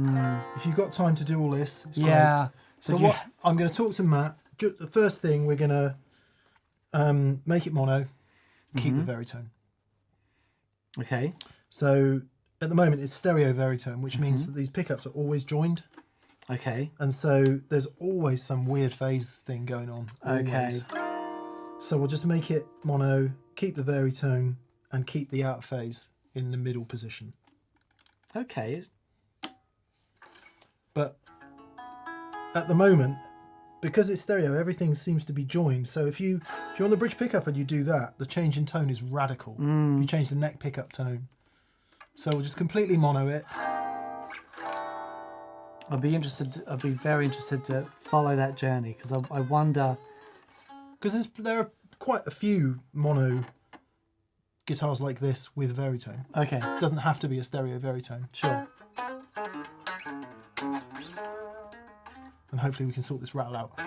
If you've got time to do all this, it's yeah. great. So I'm going to talk to Matt. The first thing, we're going to make it mono, keep the veritone. Okay. So at the moment it's stereo veritone, which means that these pickups are always joined. Okay. And so there's always some weird phase thing going on. Always. Okay. So we'll just make it mono, keep the veritone, and keep the out phase in the middle position. Okay. But at the moment, because it's stereo, everything seems to be joined. So if you're on the bridge pickup and you do that, the change in tone is radical. You change the neck pickup tone. So we'll just completely mono it. I'd be very interested to follow that journey, because I wonder. Because there are quite a few mono guitars like this with veritone. Okay. It doesn't have to be a stereo veritone. Sure. And hopefully we can sort this rattle out.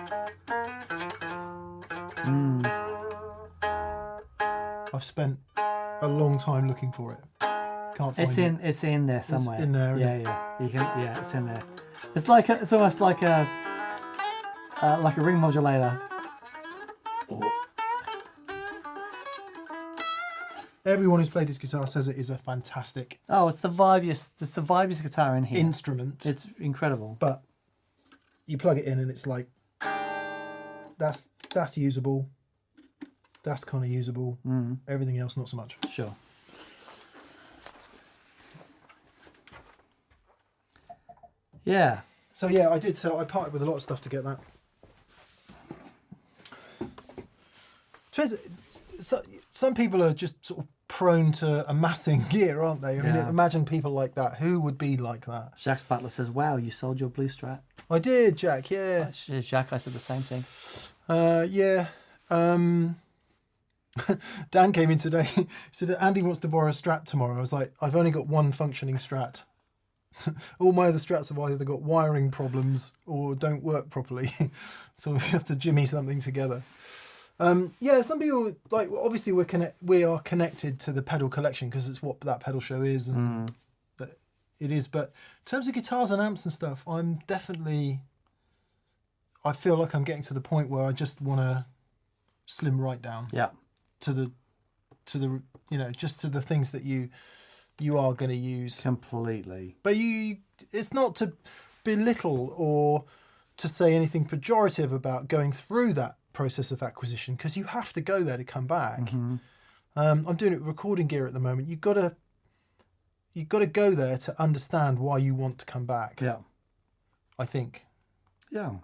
I've spent a long time looking for it. Can't find it. It's in there somewhere. It's in there. Yeah. You can. Yeah, it's in there. It's like it's almost like a ring modulator. Everyone who's played this guitar says it is a fantastic Oh, it's the vibiest guitar in here. instrument. It's incredible. But you plug it in and it's like, that's usable. That's kind of usable. Everything else, not so much. Sure. Yeah. So yeah, I did. So I parted with a lot of stuff to get that. Some people are just sort of prone to amassing gear, aren't they? I mean, Yeah. imagine people like that. Who would be like that? Jacques Butler says, "Wow, you sold your blue Strat." I did, Jack. Yeah. Jacques, I said the same thing. Yeah. Dan came in today. He said, Andy wants to borrow a Strat tomorrow. I was like, I've only got one functioning Strat. All my other Strats have either got wiring problems or don't work properly. So we have to jimmy something together. Yeah, some people, like, obviously we are connected to the pedal collection because it's what that pedal show is. And but it is. But in terms of guitars and amps and stuff, I feel like I'm getting to the point where I just want to slim right down. Yeah. To the just to the things that you are going to use Completely. But it's not to belittle or to say anything pejorative about going through that process of acquisition, because you have to go there to come back. I'm doing it with recording gear at the moment. You've got to go there to understand why you want to come back. Yeah. I think. Yeah.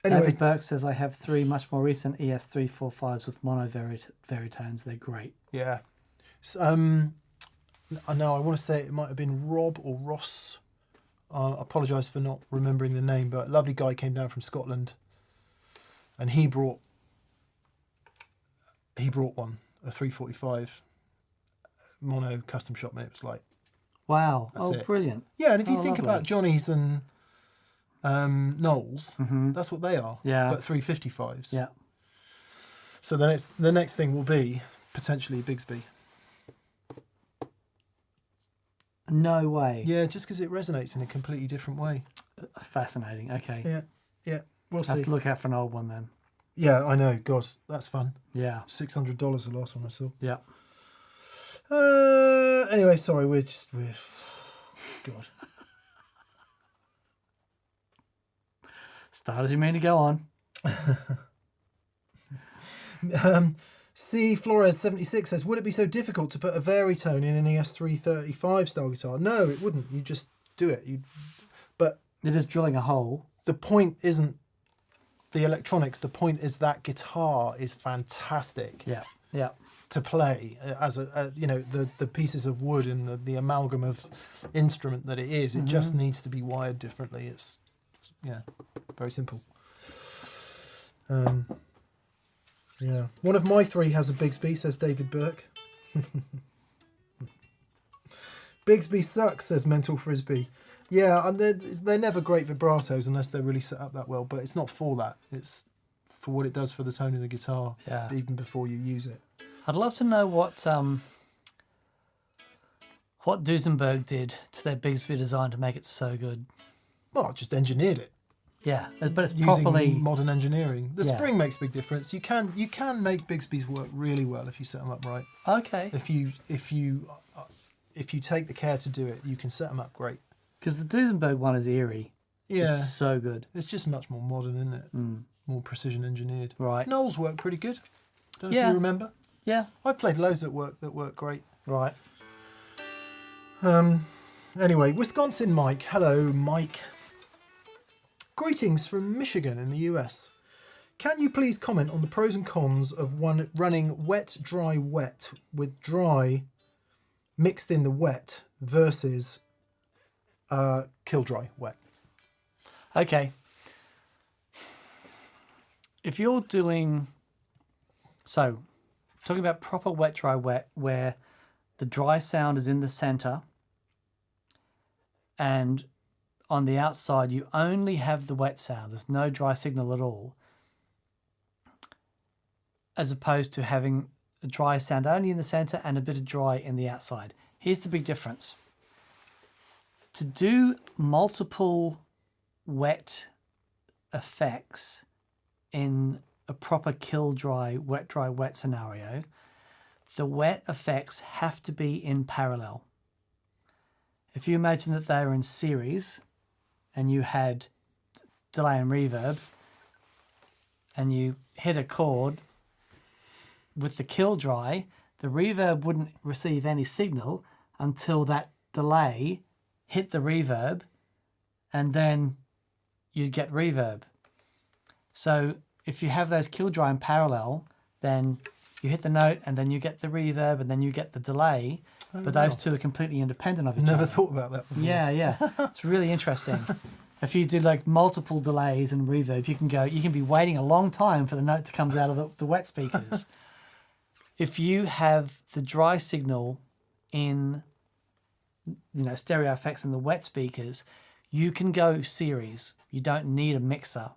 Anyway, David Burke says, I have 3 much more recent ES345s with mono veritones. They're great. yeah. I know I want to say it might have been Rob or Ross. I apologise for not remembering the name, but a lovely guy came down from Scotland, and he brought one, a 345 mono custom shop, and it was like, Wow. That's it. Brilliant. yeah. And if you Oh, think lovely. about Johnny's and Knowles, that's what they are. Yeah. But 355s. Yeah. So then the next thing will be potentially Bigsby. No way. Yeah, just because it resonates in a completely different way. Fascinating. Okay. Yeah. We'll Have see. to look out for an old one then. Yeah, I know. God, that's fun. Yeah. $600 the last one I saw. Yeah. Anyway, sorry, we're God. Start as you mean to go on. C Flores 76 says, would it be so difficult to put a veritone in an ES335 style guitar? No, it wouldn't. You just do it. But It is drilling a hole. the point isn't the electronics. The point is that guitar is fantastic. Yeah. Yeah. To play as the pieces of wood and the amalgam of instrument that it is. It just needs to be wired differently. It's very simple. Yeah, one of my 3 has a Bigsby, says David Burke. Bigsby sucks, says Mental Frisbee. Yeah, and they're never great vibratos unless they're really set up that well, but it's not for that. It's for what it does for the tone of the guitar, even before you use it. I'd love to know what Duesenberg did to their Bigsby design to make it so good. Well, just engineered it. Yeah, but it's using properly modern engineering. The spring makes a big difference. You can make Bigsby's work really well if you set them up right. Okay. If you take the care to do it, you can set them up great. Because the Duesenberg one is eerie. Yeah, it's so good. It's just much more modern, isn't it? More precision enginered. Right. Noel's work pretty good. Don't know if you remember. Yeah. I've played loads that work great. Right. Anyway, Wisconsin Mike. Hello, Mike. Greetings from Michigan in the US. Can you please comment on the pros and cons of running wet, dry, wet with dry mixed in the wet versus kill dry, wet? Okay. If you're doing... So, talking about proper wet, dry, wet, where the dry sound is in the center and on the outside you only have the wet sound. There's no dry signal at all. As opposed to having a dry sound only in the center and a bit of dry in the outside. Here's the big difference. To do multiple wet effects in a proper kill dry, wet scenario, the wet effects have to be in parallel. If you imagine that they are in series and you had delay and reverb and you hit a chord with the kill dry, the reverb wouldn't receive any signal until that delay hit the reverb, and then you'd get reverb. So if you have those kill dry in parallel, then you hit the note and then you get the reverb and then you get the delay, but those two are completely independent of each other. Never thought about that before. Yeah. It's really interesting. If you do like multiple delays and reverb, you can be waiting a long time for the note to come out of the wet speakers. If you have the dry signal in, stereo effects in the wet speakers, you can go series. You don't need a mixer.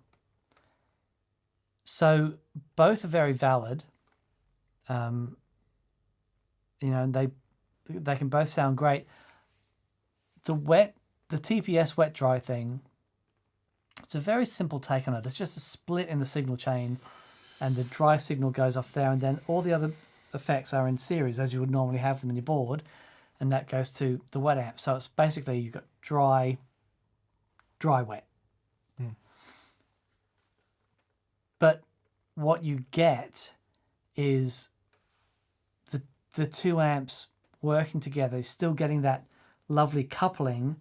So both are very valid. They can both sound great. The TPS wet dry thing, it's a very simple take on it. It's just a split in the signal chain, and the dry signal goes off there, and then all the other effects are in series as you would normally have them in your board, and that goes to the wet amp. So it's basically you've got dry, wet. But what you get is the two amps working together, still getting that lovely coupling,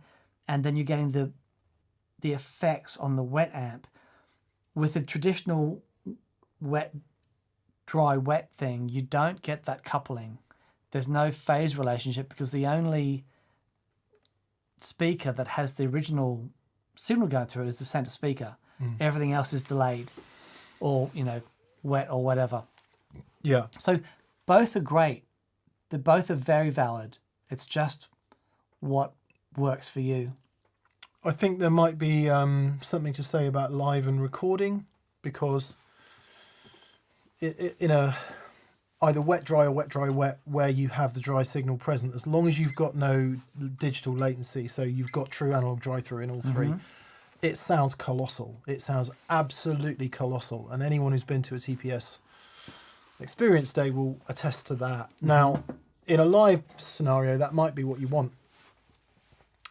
and then you're getting the effects on the wet amp. With the traditional dry wet thing, you don't get that coupling. There's no phase relationship because the only speaker that has the original signal going through it is the center speaker. Everything else is delayed or wet or whatever. Yeah. So both are great. They both are very valid. It's just what works for you. I think there might be something to say about live and recording, because in a either wet dry or wet dry wet, where you have the dry signal present, as long as you've got no digital latency, so you've got true analog dry through in all three, it sounds colossal. It sounds absolutely colossal, and anyone who's been to a TPS experience day will attest to that. Now, in a live scenario, that might be what you want.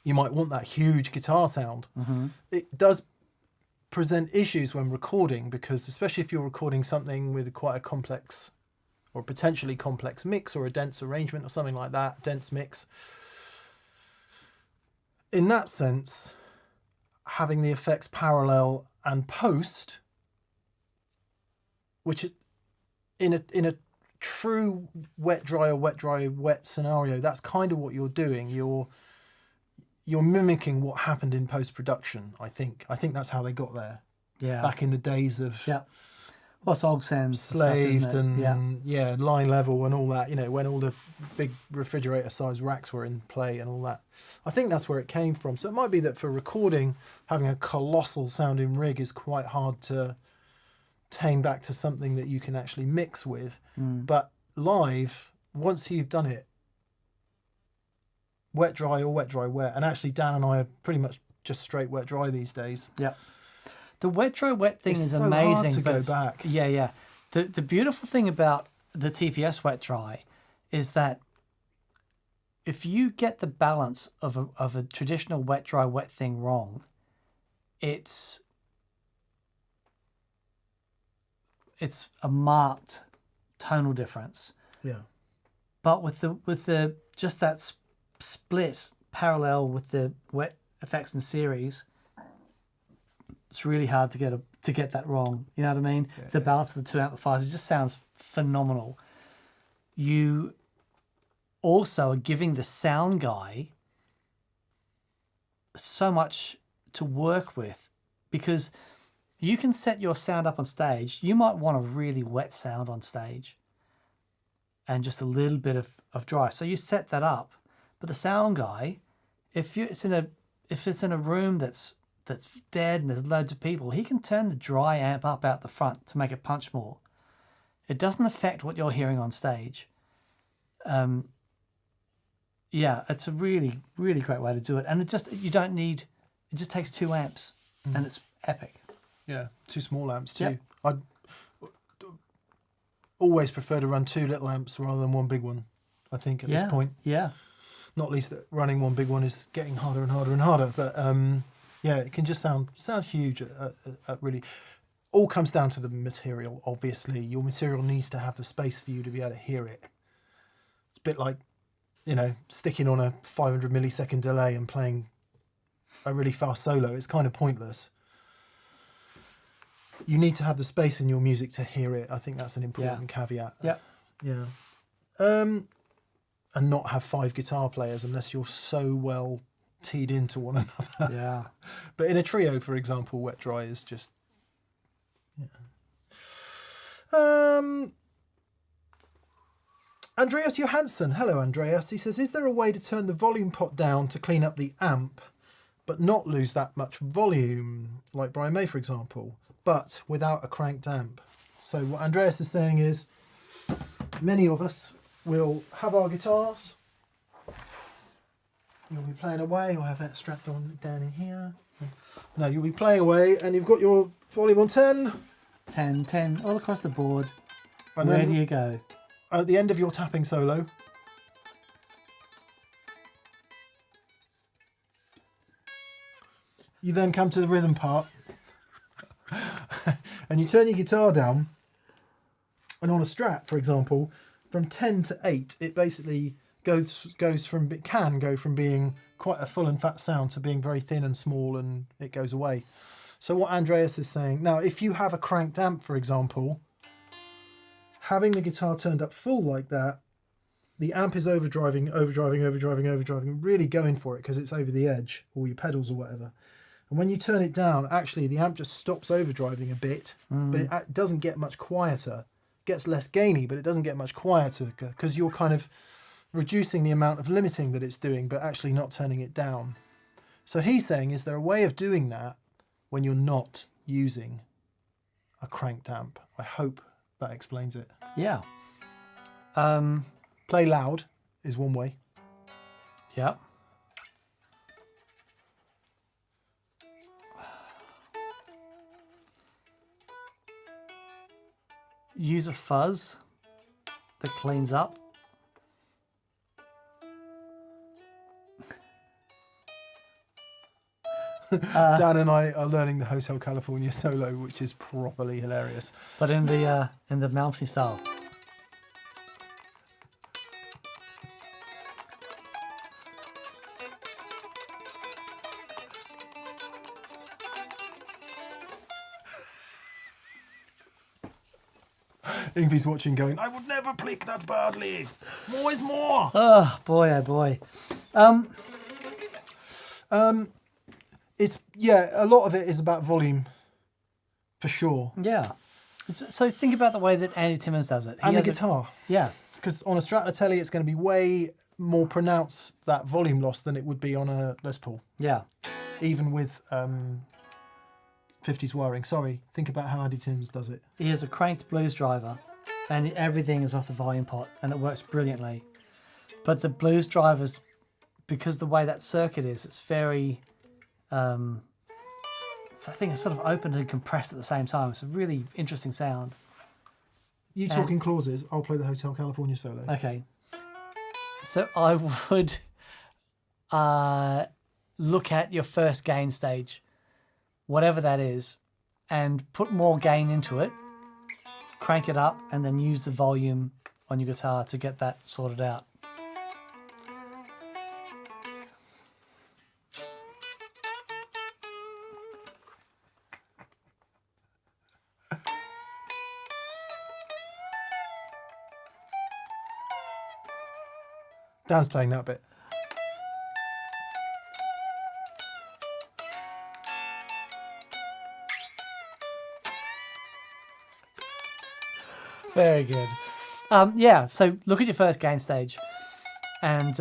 You might want that huge guitar sound. It does present issues when recording, because especially if you're recording something with quite a complex or potentially complex mix or a dense arrangement or something like that, dense mix. In that sense, having the effects parallel and post, which is in a true wet dry or wet dry wet scenario, that's kind of what you're doing. You're mimicking what happened in post-production, I think. I think that's how they got there. Yeah. Back in the days of... Yeah. Well, it's og sends slaved stuff, isn't it? and yeah, line level and all that, you know, when all the big refrigerator size racks were in play and all that. I think that's where it came from. So it might be that for recording, having a colossal sounding rig is quite hard to tame back to something that you can actually mix with. But live, once you've done it, wet dry or wet dry wet, and actually Dan and I are pretty much just straight wet dry these days. Yeah. The wet dry wet thing It's is so amazing. hard to but go it's- back. Yeah, yeah. The beautiful thing about the TPS wet dry is that if you get the balance of a traditional wet dry wet thing wrong, it's a marked tonal difference. Yeah. But with the just that split parallel with the wet effects in series, it's really hard to get that wrong. You know what I mean? The balance of the two amplifiers, it just sounds phenomenal. You also are giving the sound guy so much to work with, because you can set your sound up on stage. You might want a really wet sound on stage and just a little bit of dry. So you set that up. But the sound guy, if it's in a room that's dead and there's loads of people, he can turn the dry amp up out the front to make it punch more. It doesn't affect what you're hearing on stage. Yeah, it's a really, really great way to do it. And it just takes 2 amps and it's epic. Yeah, 2 small amps too. Yep. I'd always prefer to run 2 little amps rather than 1 big one, I think, at this point. Yeah. Not least that running 1 big one is getting harder and harder and harder. But yeah, it can just sound huge at really... All comes down to the material, obviously. Your material needs to have the space for you to be able to hear it. It's a bit like, you know, sticking on a 500 millisecond delay and playing a really fast solo. It's kind of pointless. You need to have the space in your music to hear it. I think that's an important caveat. Yeah. Yeah. And not have 5 guitar players unless you're so well teed into one another. Yeah. But in a trio, for example, wet dry is just... Yeah. Andreas Johansson. Hello, Andreas. He says, is there a way to turn the volume pot down to clean up the amp, but not lose that much volume, like Brian May, for example, but without a cranked amp? So what Andreas is saying is, many of us will have our guitars. You'll be playing away. You'll have that strapped on down in here. No, you'll be playing away, and you've got your volume on 10. 10, all across the board. And Where then do you go? at the end of your tapping solo, you then come to the rhythm part, and you turn your guitar down, and on a strat, for example, from 10 to 8, it basically can go from being quite a full and fat sound to being very thin and small, and it goes away. So what Andreas is saying, now if you have a cranked amp, for example, having the guitar turned up full like that, the amp is overdriving, really going for it because it's over the edge, or your pedals or whatever. And when you turn it down, actually the amp just stops overdriving a bit, but it doesn't get much quieter. It gets less gainy, but it doesn't get much quieter because you're kind of reducing the amount of limiting that it's doing, but actually not turning it down. So he's saying, is there a way of doing that when you're not using a cranked amp? I hope that explains it. Yeah. Play loud is one way. Yeah. Use a fuzz that cleans up. Dan and I are learning the Hotel California solo, which is properly hilarious. But in the Malmsey style. Ingvi's watching going, I would never plick that badly. More is more. Oh boy, oh boy. It's, yeah, a lot of it is about volume, for sure. Yeah. So think about the way that Andy Timmons does it. He And the has guitar. Yeah. Because on a Stratotelly, it's going to be way more pronounced, that volume loss, than it would be on a Les Paul. Yeah. Even with 50s wiring. Sorry, think about how Andy Timmons does it. He has a cranked blues driver and everything is off the volume pot and it works brilliantly. But the blues drivers, because the way that circuit is, it's very, I think it's sort of open and compressed at the same time. It's a really interesting sound. You talking clauses, I'll play the Hotel California solo. Okay. So I would look at your first gain stage, whatever that is, and put more gain into it, crank it up, and then use the volume on your guitar to get that sorted out. Dan's playing that bit. Very good. Yeah, so look at your first gain stage. And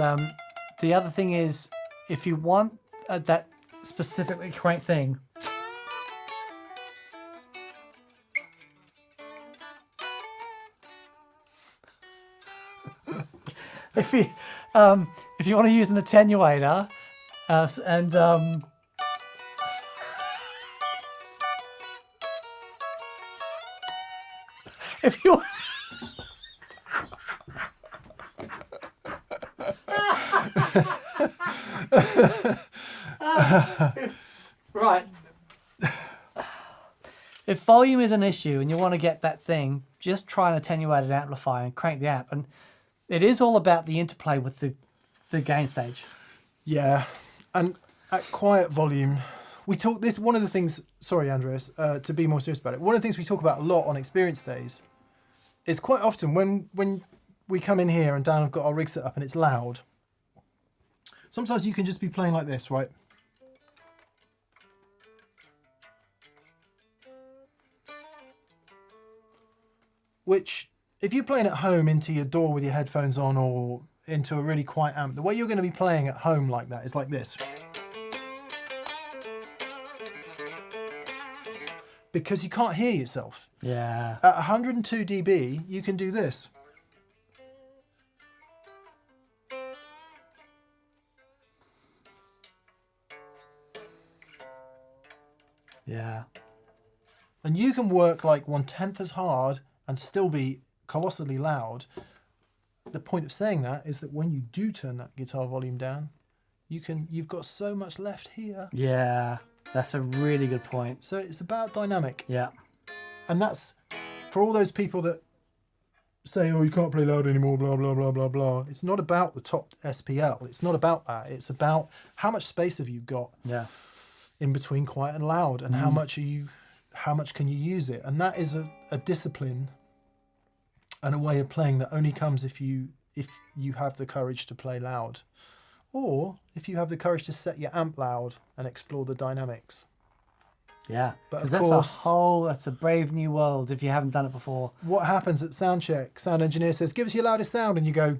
the other thing is, if you want that specifically crank thing, if you want to use an attenuator and if you right, if volume is an issue and you want to get that thing, just try an attenuated amplifier and crank the amp. And it is all about the interplay with the gain stage. Yeah, and at quiet volume, we talk this. One of the things, sorry, Andreas, to be more serious about it. One of the things we talk about a lot on experience days is quite often when we come in here and Dan have got our rig set up and it's loud. Sometimes you can just be playing like this, right? Which, if you're playing at home into your DAW with your headphones on or into a really quiet amp, the way you're going to be playing at home like that is like this. Because you can't hear yourself. Yeah. At 102 dB, you can do this. Yeah. And you can work like 1/10 as hard and still be colossally loud. The point of saying that is that when you do turn that guitar volume down, you've got so much left here. Yeah. That's a really good point. So it's about dynamic. Yeah. And that's for all those people that say, oh, you can't play loud anymore, blah, blah, blah, blah, blah. It's not about the top SPL. It's not about that. It's about how much space have you got in between quiet and loud, and how much can you use it? And that is a discipline and a way of playing that only comes if you have the courage to play loud, or if you have the courage to set your amp loud and explore the dynamics. Yeah, but because that's a brave new world if you haven't done it before. What happens at sound check? Sound engineer says, give us your loudest sound, and you go,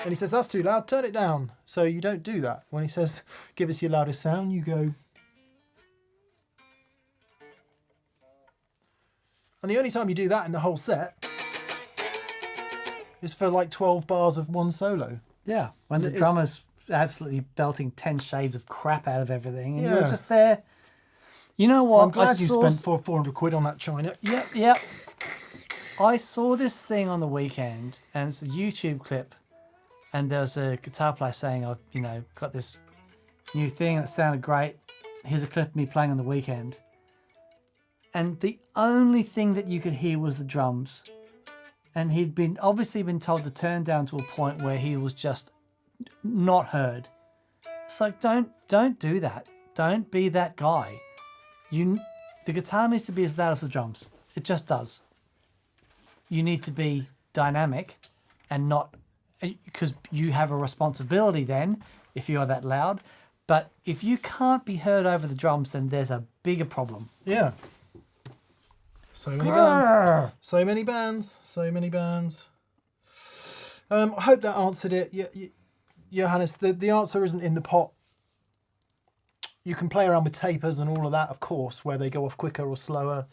and he says, that's too loud, turn it down. So you don't do that. When he says, give us your loudest sound, you go. And the only time you do that in the whole set is for like 12 bars of one solo. Yeah, when the drummer's absolutely belting 10 shades of crap out of everything, and Yeah. you're just there. You know what? Well, I'm glad you spent 400 quid on that china. Yep. I saw this thing on the weekend, and it's a YouTube clip, and there's a guitar player saying, I've, got this new thing, and it sounded great. Here's a clip of me playing on the weekend. And the only thing that you could hear was the drums. And he'd obviously been told to turn down to a point where he was just not heard. It's like, don't do that. Don't be that guy. The guitar needs to be as loud as the drums. It just does. You need to be dynamic and not, because you have a responsibility then if you are that loud. But if you can't be heard over the drums, then there's a bigger problem. Yeah. So many bands. So many bands. So many bands. I hope that answered it. Johannes, the answer isn't in the pot. You can play around with tapers and all of that, of course, where they go off quicker or slower.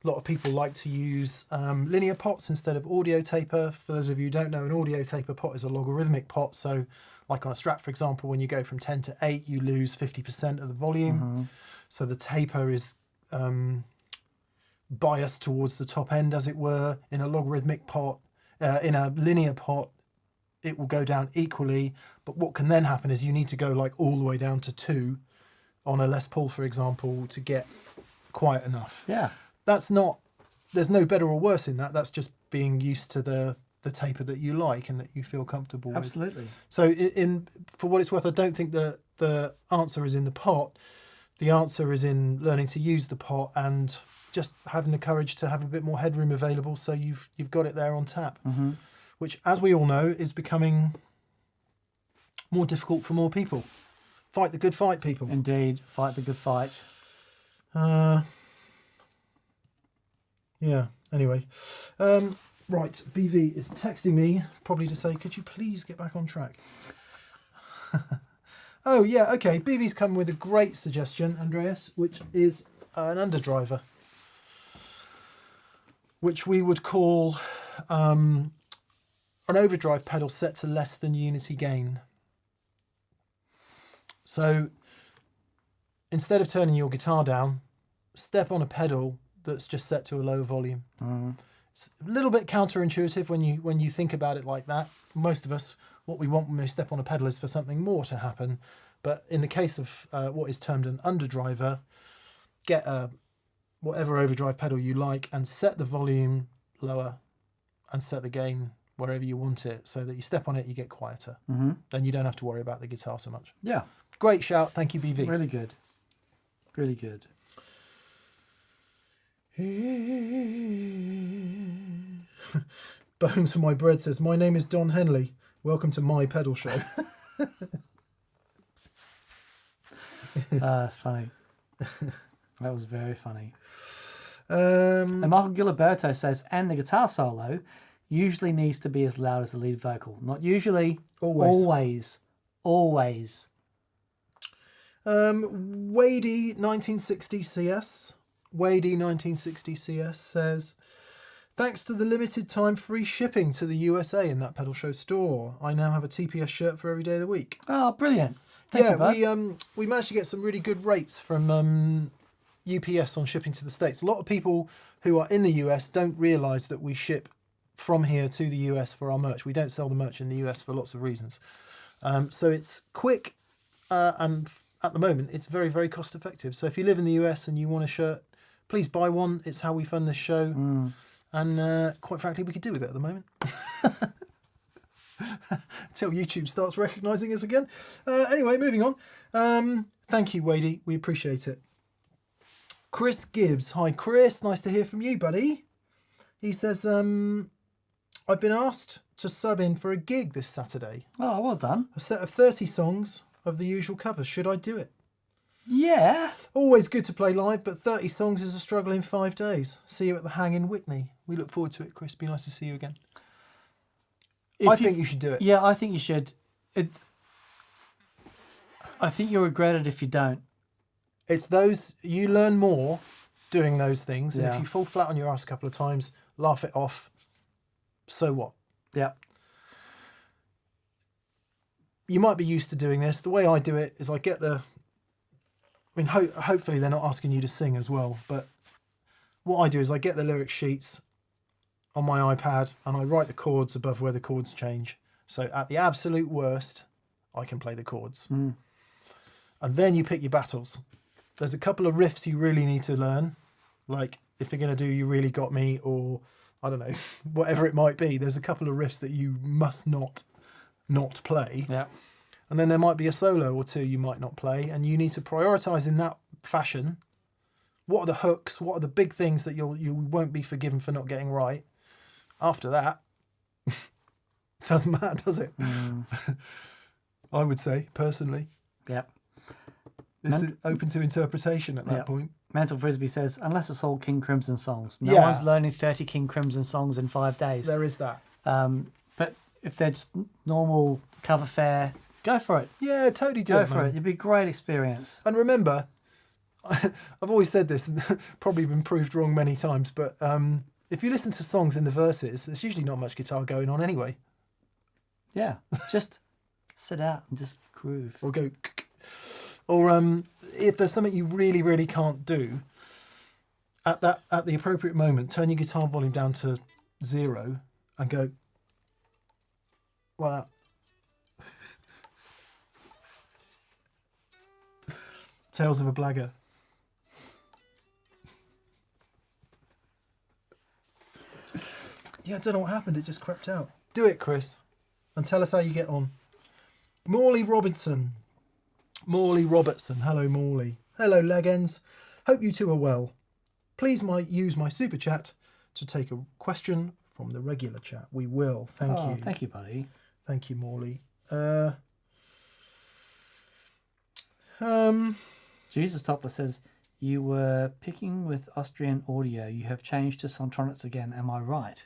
A lot of people like to use linear pots instead of audio taper. For those of you who don't know, an audio taper pot is a logarithmic pot. So like on a Strat, for example, when you go from 10 to 8, you lose 50% of the volume. So the taper is biased towards the top end, as it were. In a logarithmic pot, in a linear pot, it will go down equally. But what can then happen is you need to go like all the way down to 2 on a Les Paul, for example, to get quiet enough. Yeah. That's not, there's no better or worse in that. That's just being used to the taper that you like and that you feel comfortable with. Absolutely. So for what it's worth, I don't think that the answer is in the pot. The answer is in learning to use the pot and just having the courage to have a bit more headroom available, so you've got it there on tap, which, as we all know, is becoming more difficult for more people. Fight the good fight, people. Indeed, fight the good fight. Yeah, anyway. Right, BV is texting me, probably to say, could you please get back on track? Oh, yeah, okay. BV's come with a great suggestion, Andreas, which is an underdriver, which we would call an overdrive pedal set to less than unity gain. So instead of turning your guitar down, step on a pedal that's just set to a low volume. It's a little bit counterintuitive when you think about it like that. Most of us, what we want when we step on a pedal is for something more to happen. But in the case of what is termed an underdriver, get whatever overdrive pedal you like and set the volume lower and set the gain wherever you want it, so that you step on it, you get quieter. Then you don't have to worry about the guitar so much. Yeah. Great shout. Thank you, BV. Really good. Really good. Bones for My Bread says, my name is Don Henley. Welcome to my pedal show. That's funny. That was very funny. And Michael Giliberto says, and the guitar solo usually needs to be as loud as the lead vocal. Not usually. Always. Always. Wadey 1960 CS. Wadey 1960 CS says, thanks to the limited time free shipping to the USA in that pedal show store, I now have a TPS shirt for every day of the week. Oh, brilliant. Thank you, bud. We managed to get some really good rates from UPS on shipping to the States. A lot of people who are in the US don't realise that we ship from here to the US for our merch. We don't sell the merch in the US for lots of reasons. So it's quick and at the moment it's very, very cost effective. So if you live in the US and you want a shirt, please buy one. It's how we fund this show. And quite frankly, we could do with it at the moment. Until YouTube starts recognising us again. Anyway, moving on. Thank you, Wadey. We appreciate it. Chris Gibbs. Hi, Chris. Nice to hear from you, buddy. He says, I've been asked to sub in for a gig this Saturday. Oh, well done. A set of 30 songs of the usual covers. Should I do it? Yeah. Always good to play live, but 30 songs is a struggle in 5 days. See you at the Hang in Whitney. We look forward to it, Chris. Be nice to see you again. I think you should do it. Yeah, I think you should. I think you'll regret it if you don't. It's those, you learn more doing those things. And Yeah. if you fall flat on your ass a couple of times, laugh it off. So what? Yeah. You might be used to doing this. The way I do it is I get hopefully they're not asking you to sing as well. But what I do is I get the lyric sheets on my iPad and I write the chords above where the chords change. So at the absolute worst, I can play the chords. And then you pick your battles. There's a couple of riffs you really need to learn. Like if you're going to do You Really Got Me, or I don't know, whatever it might be. There's a couple of riffs that you must not play. Yeah. And then there might be a solo or two you might not play. And you need to prioritise in that fashion. What are the hooks? What are the big things that you won't be forgiven for not getting right? After that, doesn't matter, does it? I would say, personally. Yeah. This is open to interpretation at that point. Mental Frisbee says, unless it's all King Crimson songs. No Yeah. one's learning 30 King Crimson songs in 5 days. There is that. But if they're just normal cover fare, go for it. Yeah, totally do Go it, for man. it. It'd be a great experience. And remember, I've always said this, and probably been proved wrong many times, but if you listen to songs in the verses, there's usually not much guitar going on anyway. Yeah. Just sit out and just groove. Or go, or if there's something you really, really can't do, at the appropriate moment, turn your guitar volume down to 0 and go like that. Tales of a Blagger. Yeah, I don't know what happened. It just crept out. Do it, Chris, and tell us how you get on. Morley Robertson. Hello, Morley. Hello, Legends. Hope you two are well. Please use my super chat to take a question from the regular chat. We will. Thank you. Thank you, buddy. Thank you, Morley. Jesus Toppler says, you were picking with Austrian audio. You have changed to Sontronics again. Am I right?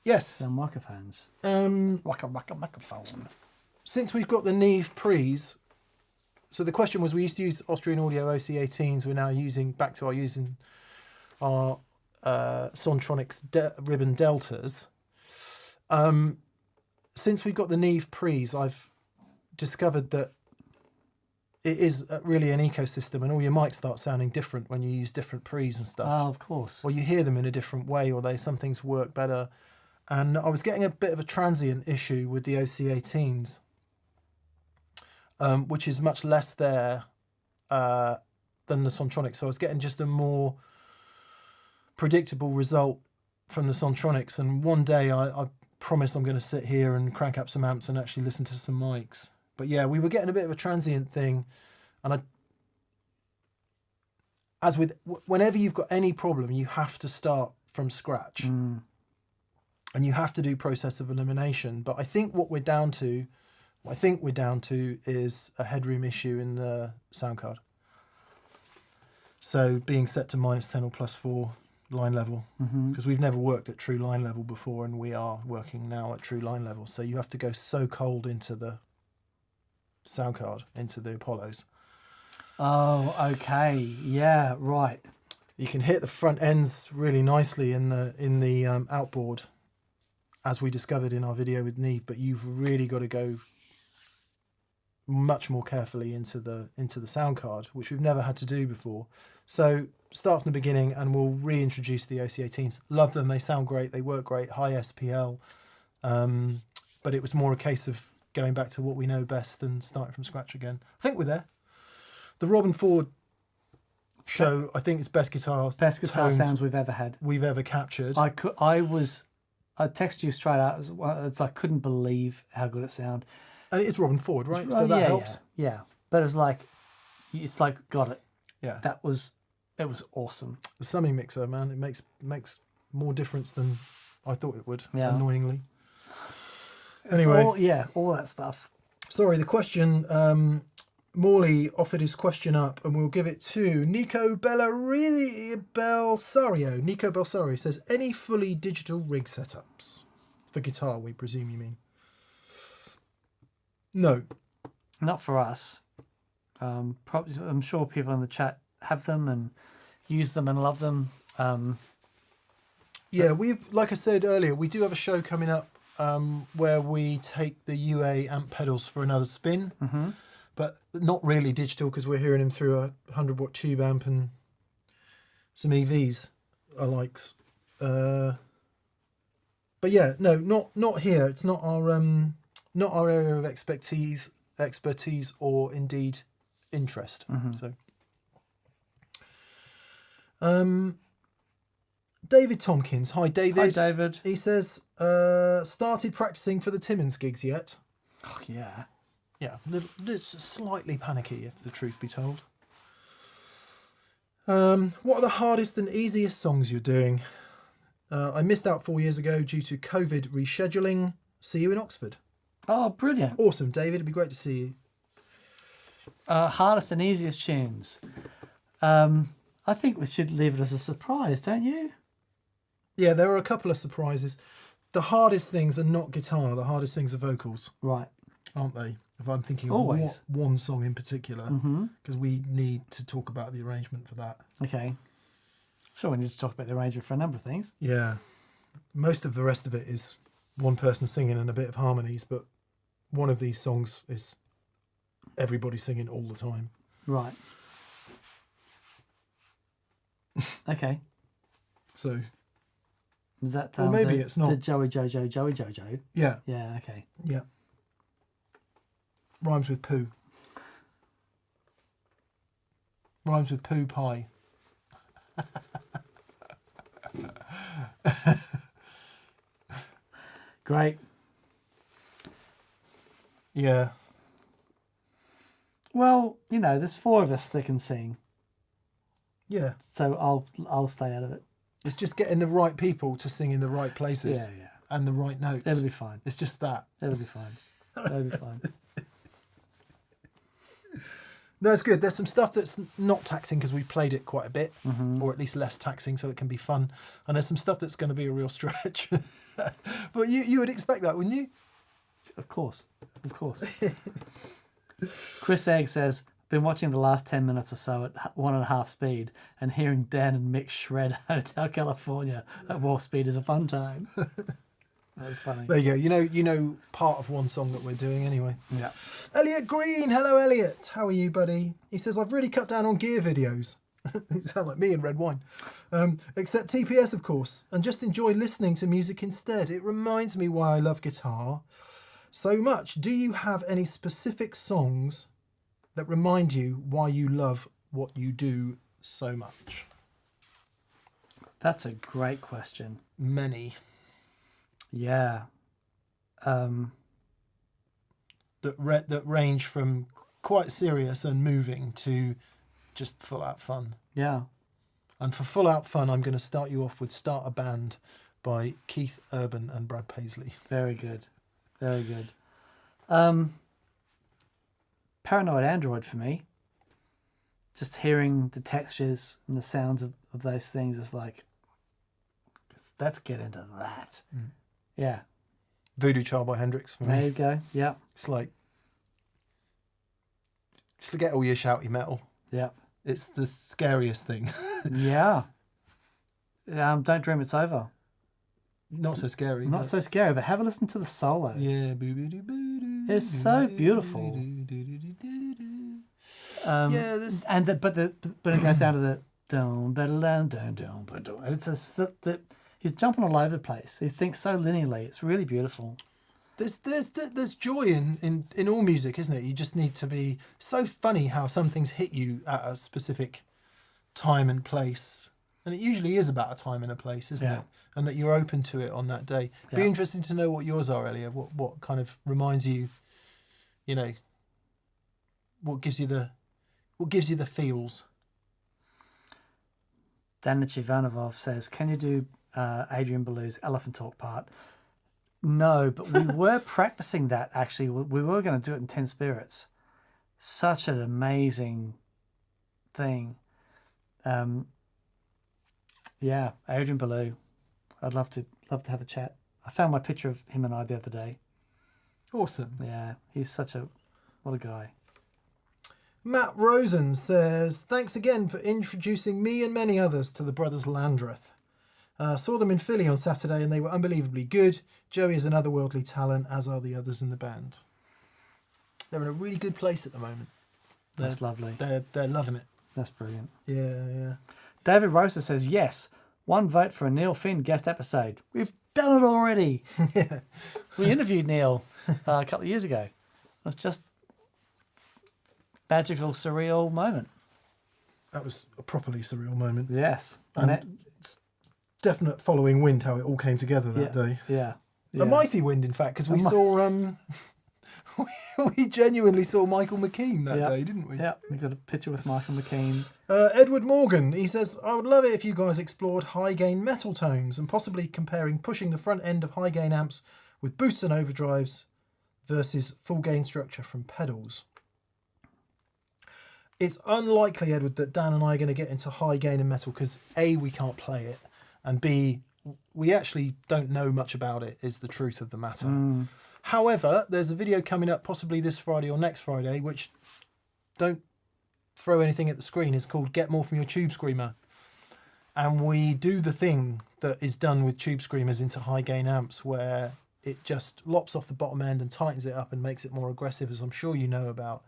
Yes. The microphones. Microphone. Since we've got the Neve Pre's, so the question was, we used to use Austrian Audio OC18s. We're now using our Sontronics ribbon deltas. Since we've got the Neve Pre's, I've discovered that it is really an ecosystem, and all your mics start sounding different when you use different Pre's and stuff. Oh, of course. Or you hear them in a different way, or some things work better. And I was getting a bit of a transient issue with the OC18s, which is much less there than the Sontronics. So I was getting just a more predictable result from the Sontronics. And one day I promise I'm going to sit here and crank up some amps and actually listen to some mics. But yeah, we were getting a bit of a transient thing. And whenever you've got any problem, you have to start from scratch. And you have to do process of elimination. But I think what we're down to is a headroom issue in the sound card. So being set to -10 or +4 line level, because we've never worked at true line level before, and we are working now at true line level. So you have to go so cold into the sound card, into the Apollos. Oh, okay. Yeah, right. You can hit the front ends really nicely in the outboard, as we discovered in our video with Neve, but you've really got to go much more carefully into the sound card, which we've never had to do before. So start from the beginning, and we'll reintroduce the OC18s. Love them, they sound great, they work great, high SPL, but it was more a case of going back to what we know best and starting from scratch again. I think we're there. The Robben Ford show, I think it's best guitar sounds we've ever had. We've ever captured. I text you straight out. I couldn't believe how good it sounded. And it is Robben Ford, right? So that helps. Yeah. But it's like got it. Yeah. It was awesome. The summing mixer, man, it makes more difference than I thought it would, annoyingly. Anyway. All that stuff. Sorry, the question, Morley offered his question up, and we'll give it to Nico Belsario. Nico Belsario says, any fully digital rig setups? For guitar, we presume you mean. No. Not for us. Probably, I'm sure people in the chat have them and use them and love them. Like I said earlier, we do have a show coming up where we take the UA amp pedals for another spin. But not really digital, because we're hearing him through a 100-watt tube amp and some EVs are likes. But yeah, no, not here. It's not our area of expertise or indeed interest. So, David Tompkins. Hi, David. Hi, David. He says, started practicing for the Timmins gigs yet? Oh, yeah. Yeah, it's slightly panicky, if the truth be told. What are the hardest and easiest songs you're doing? I missed out 4 years ago due to COVID rescheduling. See you in Oxford. Oh, brilliant. Awesome, David. It'd be great to see you. Hardest and easiest tunes. I I think we should leave it as a surprise, don't you? Yeah, there are a couple of surprises. The hardest things are not guitar. The hardest things are vocals, Right. aren't they? If I'm thinking of Always. one song in particular, Mm-hmm. because we need to talk about the arrangement for that. Okay. Sure, we need to talk about the arrangement for a number of things. Yeah. Most of the rest of it is one person singing and a bit of harmonies, but one of these songs is everybody singing all the time. Right. Okay. So, Is that Well, maybe the, it's not. the Joey Jojo? yeah, Yeah, okay. yeah. Rhymes with poo. Rhymes with poo pie. Great. Yeah. Well, you know, there's 4 of us that can sing, Yeah. so I'll stay out of it. It's just getting the right people to sing in the right places Yeah. and the right notes. It'll be fine. It's just that. It'll be fine. It'll be fine. No, it's good. There's some stuff that's not taxing because we played it quite a bit, Mm-hmm. or at least less taxing, so it can be fun. And there's some stuff that's going to be a real stretch. But you would expect that, wouldn't you? Of course. Of course. Chris Egg says, been watching the last 10 minutes or so at 1.5 speed and hearing Dan and Mick shred Hotel California at warp speed is a fun time. That was funny. There you go. You know part of one song that we're doing anyway. Yeah. Elliot Green. Hello, Elliot. How are you, buddy? He says, I've really cut down on gear videos. You sound like me and red wine. Except TPS, of course, and just enjoy listening to music instead. It reminds me why I love guitar so much. Do you have any specific songs that remind you why you love what you do so much? That's a great question. Many. Yeah. That range from quite serious and moving to just full out fun. Yeah. And for full out fun, I'm going to start you off with Start a Band by Keith Urban and Brad Paisley. Very good. Very good. Paranoid Android for me. Just hearing the textures and the sounds of those things is like, let's get into that. Mm. Yeah. Voodoo Child by Hendrix for There me. you go. Yeah. It's like, forget all your shouty metal. Yeah. It's the scariest thing. Yeah. Don't Dream It's Over. Not so scary. Not but- so scary, but have a listen to the solo. Yeah. It's so beautiful. Yeah, this- But it goes down to the dum ba-da-dum, dum dum ba-dum. And it's he's jumping all over the place. He thinks so linearly. It's really beautiful. There's joy in all music, isn't it? You just need to be so funny how some things hit you at a specific time and place. And it usually is about a time and a place, isn't Yeah. it? And that you're open to it on that day. Be Yeah. interesting to know what yours are, Elliot. What kind of reminds you, what gives you the feels. Dan Ivanov says, can you do Adrian Belew's Elephant Talk part? No, but we were practicing that, actually. We were going to do it in 10 Spirits. Such an amazing thing. Yeah, Adrian Belew. I'd love to have a chat. I found my picture of him and I the other day. Awesome. Yeah, he's what a guy. Matt Rosen says, thanks again for introducing me and many others to the Brothers Landreth. Saw them in Philly on Saturday and they were unbelievably good. Joey is an otherworldly talent, as are the others in the band. They're in a really good place at the moment. That's lovely. They're loving it. That's brilliant. Yeah. David Rosa says, yes, 1 vote for a Neil Finn guest episode. We've done it already. Yeah. We interviewed Neil a couple of years ago. It was just magical, surreal moment. That was a properly surreal moment. Yes. And definite following wind, how it all came together that day. Yeah. A mighty wind, in fact, because we saw... we genuinely saw Michael McKean that day, didn't we? Yeah, we got a picture with Michael McKean. Edward Morgan, he says, I would love it if you guys explored high gain metal tones and possibly comparing pushing the front end of high gain amps with boosts and overdrives versus full gain structure from pedals. it's unlikely, Edward, that Dan and I are going to get into high gain and metal because A, we can't play it, and B, we actually don't know much about it, is the truth of the matter. However, there's a video coming up possibly this Friday or next Friday, which, don't throw anything at the screen, is called Get More From Your Tube Screamer. And we do the thing that is done with tube screamers into high gain amps, where it just lops off the bottom end and tightens it up and makes it more aggressive, as I'm sure you know about.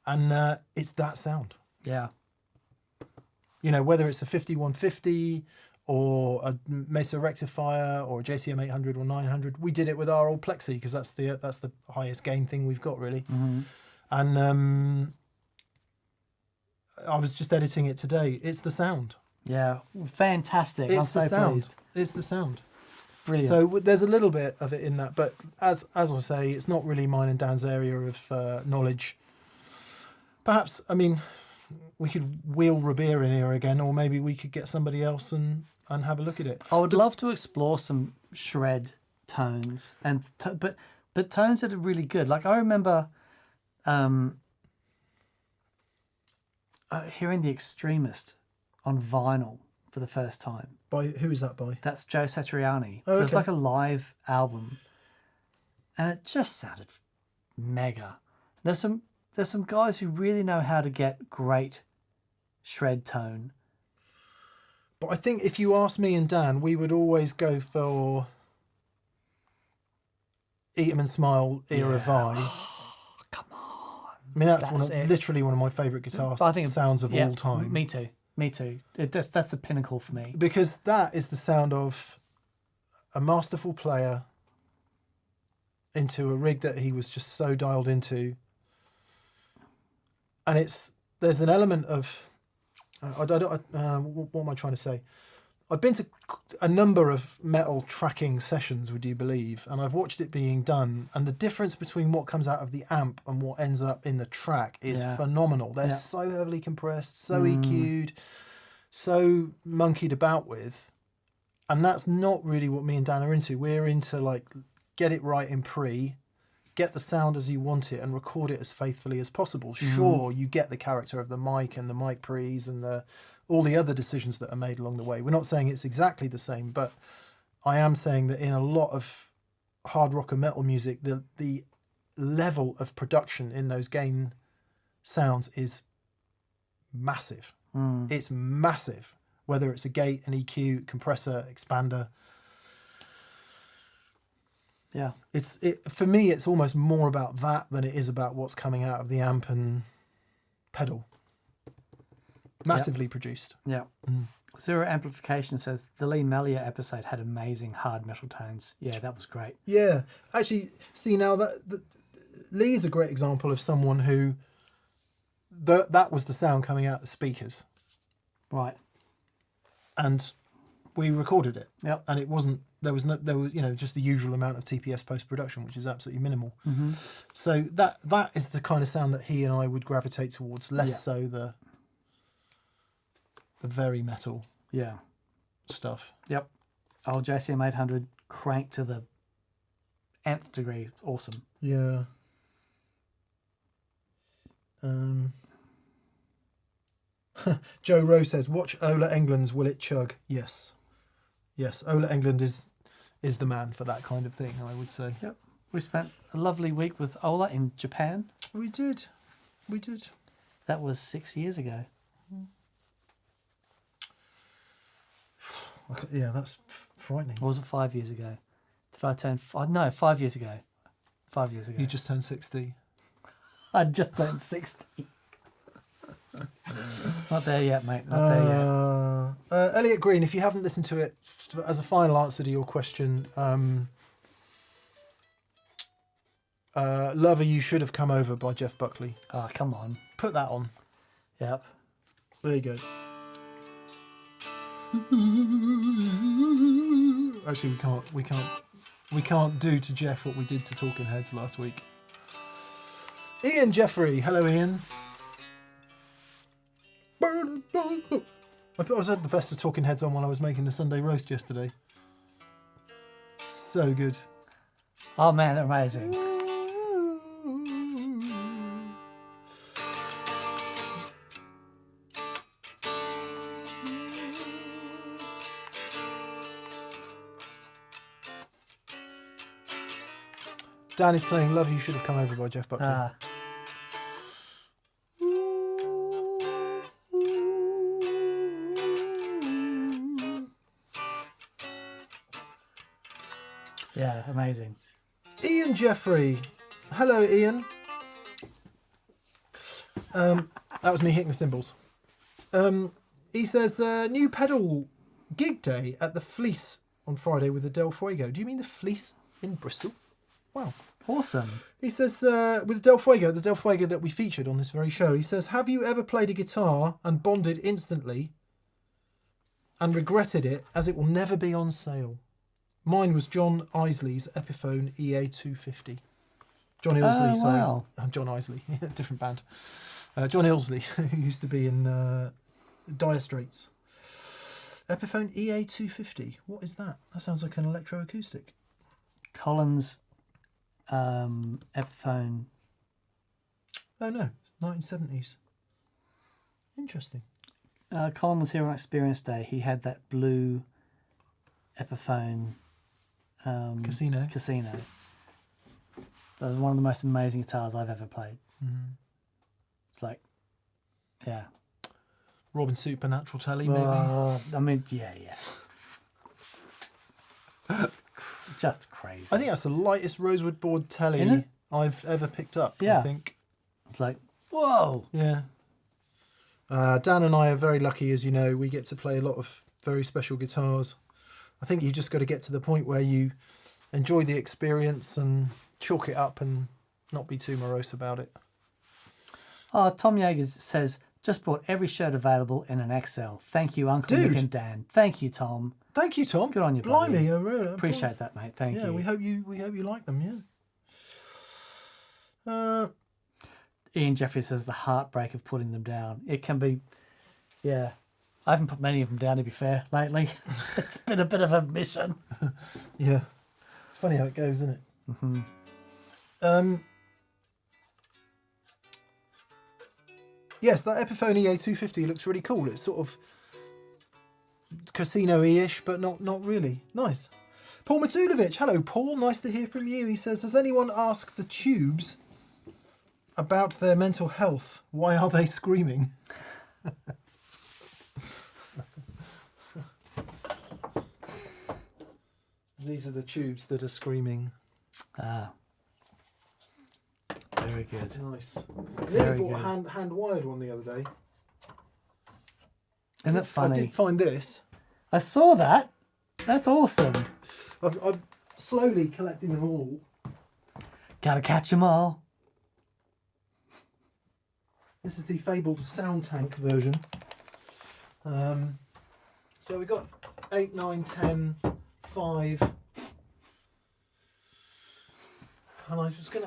And it's that sound. Yeah. You know, whether it's a 5150 or a Mesa rectifier or a JCM 800 or 900, we did it with our old Plexi because that's the highest gain thing we've got, really. And I was just editing it today. It's the sound. Yeah, fantastic. It's I'm the so sound. pleased. It's the sound. Brilliant. So there's a little bit of it in that, but as I say, it's not really mine and Dan's area of knowledge. Perhaps, I mean, we could wheel Rabir in here again, or maybe we could get somebody else and have a look at it. I would love to explore some shred tones, and but tones that are really good. Like I remember hearing The Extremist on vinyl for the first time. By who is that by? That's Joe Satriani. Oh, It was okay. like a live album, and it just sounded mega. There's some guys who really know how to get great shred tone. But I think if you ask me and Dan, we would always go for Eat 'em and Smile era Vi. Come on. I mean, that's That's it. literally one of my favourite guitar I think sounds of yeah, all time. Me too. Me too. That's the pinnacle for me. Because that is the sound of a masterful player into a rig that he was just so dialed into. And there's an element of, what am I trying to say? I've been to a number of metal tracking sessions, would you believe? And I've watched it being done. And the difference between what comes out of the amp and what ends up in the track is phenomenal. They're so heavily compressed, so EQ'd, so monkeyed about with. And that's not really what me and Dan are into. We're into like, get it right in pre, get the sound as you want it and record it as faithfully as possible. Sure, you get the character of the mic and the mic pre's and all the other decisions that are made along the way. We're not saying it's exactly the same, but I am saying that in a lot of hard rock and metal music, the level of production in those gain sounds is massive. It's massive, whether it's a gate, an EQ, compressor, expander. Yeah. For me, it's almost more about that than it is about what's coming out of the amp and pedal. Massively produced. Yeah. Zero Amplification says the Lee Melia episode had amazing hard metal tones. Yeah, that was great. Yeah. Actually, see now that Lee's a great example of someone who that was the sound coming out of the speakers. Right. And we recorded it. Yep. And it wasn't there was just the usual amount of TPS post-production, which is absolutely minimal. So that is the kind of sound that he and I would gravitate towards, less so the very metal stuff. Yep. Old JCM 800 cranked to the nth degree. Awesome. Yeah. Joe Rowe says, watch Ola England's Will It Chug? Yes. Yes, Ola England is the man for that kind of thing, I would say. Yep. We spent a lovely week with Ola in Japan. We did. We did. That was 6 years ago. Okay, yeah, that's frightening. Or was it 5 years ago? Did I turn... No, 5 years ago. 5 years ago. You just turned 60. I just turned 60. Not there yet, mate. Not there yet. Elliot Green, if you haven't listened to it, as a final answer to your question, Lover, You Should Have Come Over by Jeff Buckley. Oh, come on. Put that on. Yep. There you go. Actually, we can't do to Jeff what we did to Talking Heads last week. Ian Jeffrey, hello Ian. I was had the best of Talking Heads on while I was making the Sunday roast yesterday. So good. Oh, man, they're amazing. Dan is playing Love You Should Have Come Over by Jeff Buckley. Yeah, amazing. Ian Jeffrey. Hello, Ian. That was me hitting the cymbals. He says, new pedal gig day at the Fleece on Friday with the Del Fuego. Do you mean the Fleece in Bristol? Wow. Awesome. He says, with the Del Fuego that we featured on this very show, he says, have you ever played a guitar and bonded instantly and regretted it as it will never be on sale? Mine was John Isley's Epiphone EA250. John Ilsley, sorry. Wow. John Isley, different band. John Ilsley, who used to be in Dire Straits. Epiphone EA250. What is that? That sounds like an electroacoustic. Collins Epiphone. Oh no, 1970s. Interesting. Colin was here on Experience Day. He had that blue Epiphone Casino. That was one of the most amazing guitars I've ever played. Mm-hmm. It's like, yeah. Robin Supernatural Telly, maybe. I mean, yeah. Just crazy. I think that's the lightest rosewood board telly Isn't it? I've ever picked up. Yeah. I think. It's like, whoa. Yeah. Dan and I are very lucky, as you know. We get to play a lot of very special guitars. I think you just got to get to the point where you enjoy the experience and chalk it up and not be too morose about it. Oh, Tom Yeager says, just bought every shirt available in an XL. Thank you, Uncle Dude. Nick and Dan. Thank you, Tom. Thank you, Tom. Good on you, Blimey, buddy. I really Appreciate that, mate. Thank you. Yeah, we hope you like them. Yeah. Ian Jeffrey says the heartbreak of putting them down. It can be, yeah. I haven't put many of them down, to be fair, lately. It's been a bit of a mission. Yeah. It's funny how it goes, isn't it? Mm-hmm. Yes, that Epiphone EA250 looks really cool. It's sort of casino-y-ish, but not really. Nice. Paul Matulovic. Hello, Paul. Nice to hear from you. He says, has anyone asked the Tubes about their mental health? Why are they screaming? These are the Tubes that are screaming. Ah. Very good. Nice. Very I bought a good. hand-wired one the other day. Isn't it I funny? did find this. I saw that. That's awesome. I'm slowly collecting them all. Gotta catch them all. This is the fabled sound tank version. So we got 8, 9, 10, 5. And I tell you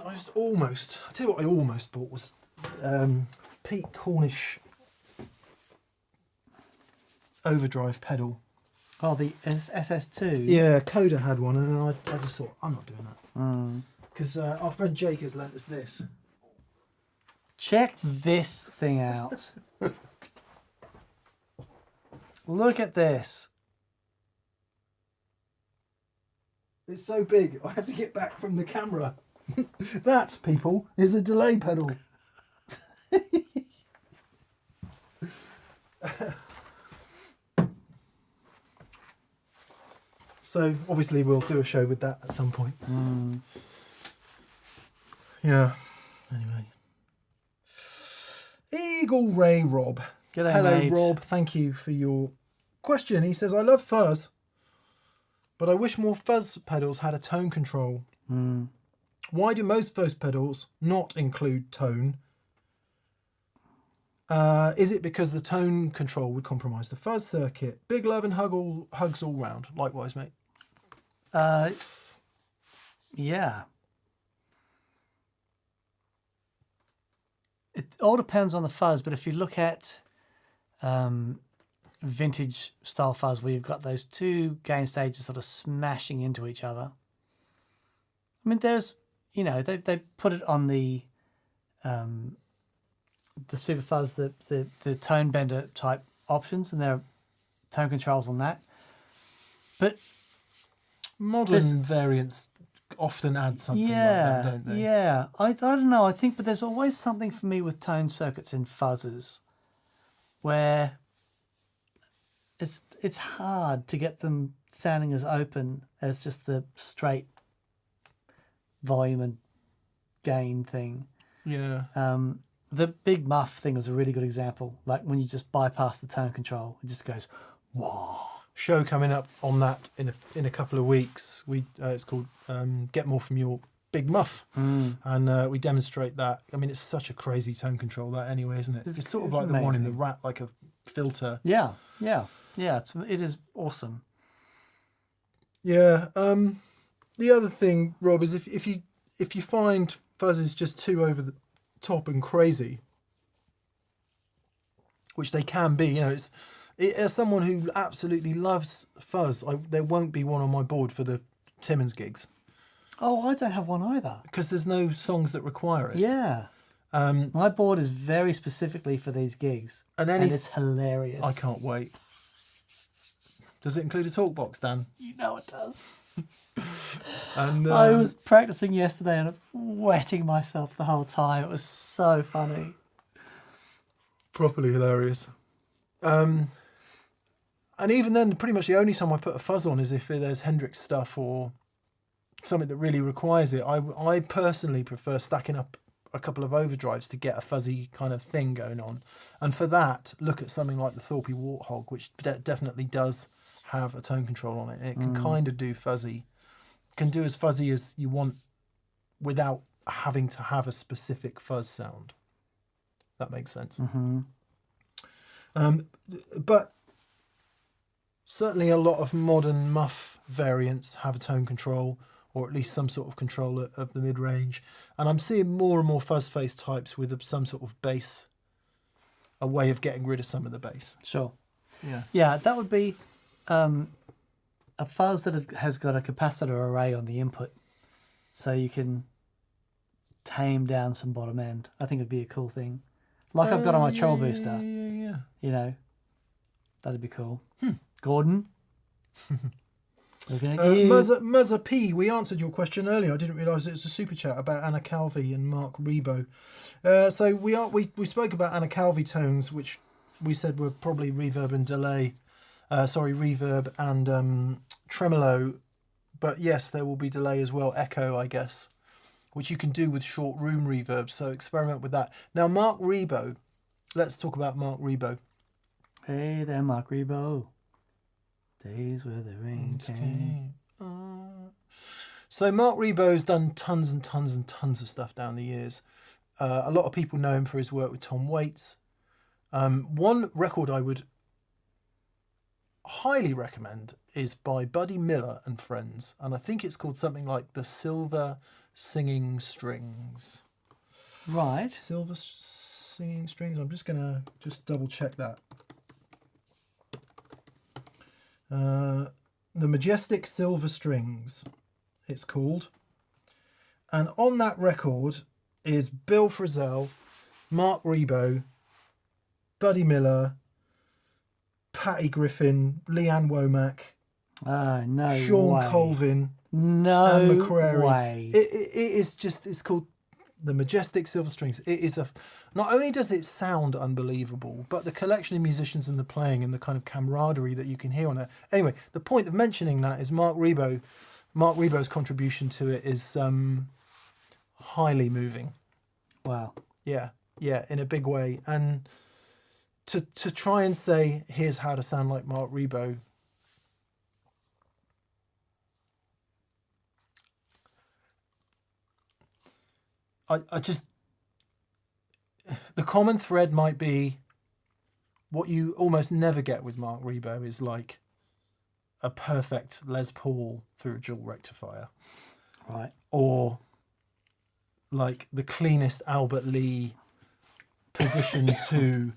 what I almost bought was Pete Cornish overdrive pedal. Oh, the SS2. Yeah, Coda had one, and then I just thought, I'm not doing that. Mm. Because our friend Jake has lent us this. Check this thing out. Look at this. It's so big, I have to get back from the camera. That, people, is a delay pedal. So, obviously, we'll do a show with that at some point. Mm. Yeah. Anyway. Eagle Ray Rob. G'day, Hello, mate. Rob. Thank you for your question. He says, I love fuzz, but I wish more fuzz pedals had a tone control. Mm. Why do most fuzz pedals not include tone? Is it because the tone control would compromise the fuzz circuit? Big love and hugs all round. Likewise, mate. Yeah. It all depends on the fuzz, but if you look at vintage style fuzz where you've got those two gain stages sort of smashing into each other. I mean, there's, you know, they put it on the super fuzz, the tone bender type options, and there are tone controls on that. But Modern variants often add something Yeah, like that, don't they? yeah. I don't know. I think, but there's always something for me with tone circuits in fuzzes where it's hard to get them sounding as open as just the straight volume and gain thing. Yeah. The big muff thing was a really good example. Like when you just bypass the tone control, it just goes, whoa. Show coming up on that in a couple of weeks. It's called Get More From Your Big Muff, and we demonstrate that. I mean, it's such a crazy tone control that anyway, isn't it? It's sort of like the one in the Rat, like a filter. Yeah. It is awesome. Yeah. The other thing, Rob, is if you find fuzz is just too over the top and crazy, which they can be, as someone who absolutely loves fuzz, there won't be one on my board for the Timmins gigs. Oh, I don't have one either. Because there's no songs that require it. Yeah. My board is very specifically for these gigs, and it's hilarious. I can't wait. Does it include a talk box, Dan? You know it does. And I was practicing yesterday and wetting myself the whole time. It was so funny. Properly hilarious. And even then, pretty much the only time I put a fuzz on is if there's Hendrix stuff or something that really requires it. I personally prefer stacking up a couple of overdrives to get a fuzzy kind of thing going on. And for that, look at something like the Thorpe Warthog, which definitely does have a tone control on it. It can kind of do fuzzy. It can do as fuzzy as you want without having to have a specific fuzz sound. That makes sense. Mm-hmm. But certainly a lot of modern muff variants have a tone control, or at least some sort of control of the mid-range. And I'm seeing more and more fuzz face types with some sort of bass, a way of getting rid of some of the bass. Sure. Yeah. Yeah, that would be a fuzz that has got a capacitor array on the input, so you can tame down some bottom end. I think it'd be a cool thing. Like I've got on my treble booster. Yeah. That'd be cool. Gordon? Looking at you. Muzza P, we answered your question earlier. I didn't realise it was a super chat about Anna Calvi and Mark Rebo. So we spoke about Anna Calvi tones, which we said were probably reverb and delay. Reverb and tremolo. But yes, there will be delay as well, echo, I guess, which you can do with short room reverb. So experiment with that. Now, Mark Rebo. Let's talk about Mark Rebo. Hey there, Mark Rebo. Days where the rain came. So Mark Rebo's done tons and tons and tons of stuff down the years. A lot of people know him for his work with Tom Waits. One record I would highly recommend is by Buddy Miller and Friends, and I think it's called something like The Silver Singing Strings. Right. Silver Singing Strings. I'm just going to double check that. The Majestic Silver Strings, it's called. And on that record is Bill Frisell, Mark Rebo, Buddy Miller, Patty Griffin, Leanne Womack, no Sean way. Colvin, No Anne McCrary. way. It is just, it's called The Majestic Silver Strings. It is not only does it sound unbelievable, but the collection of musicians and the playing and the kind of camaraderie that you can hear on it. Anyway, the point of mentioning that is Mark Rebo's contribution to it is highly moving. Wow. Yeah, in a big way. And to try and say, here's how to sound like Mark Rebo. I just, the common thread might be what you almost never get with Mark Rebo is like a perfect Les Paul through a dual rectifier. Right. Or like the cleanest Albert Lee position to.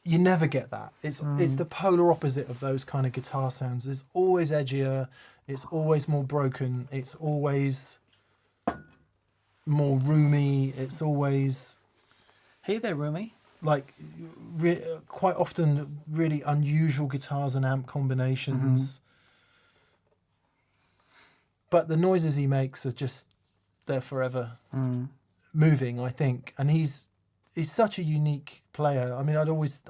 You never get that. It's the polar opposite of those kind of guitar sounds. It's always edgier. It's always more broken. It's always more roomy. It's always... Hey there, Roomy. Like, quite often, really unusual guitars and amp combinations. but the noises he makes are just, they're forever moving, I think. And he's such a unique player. I mean, I always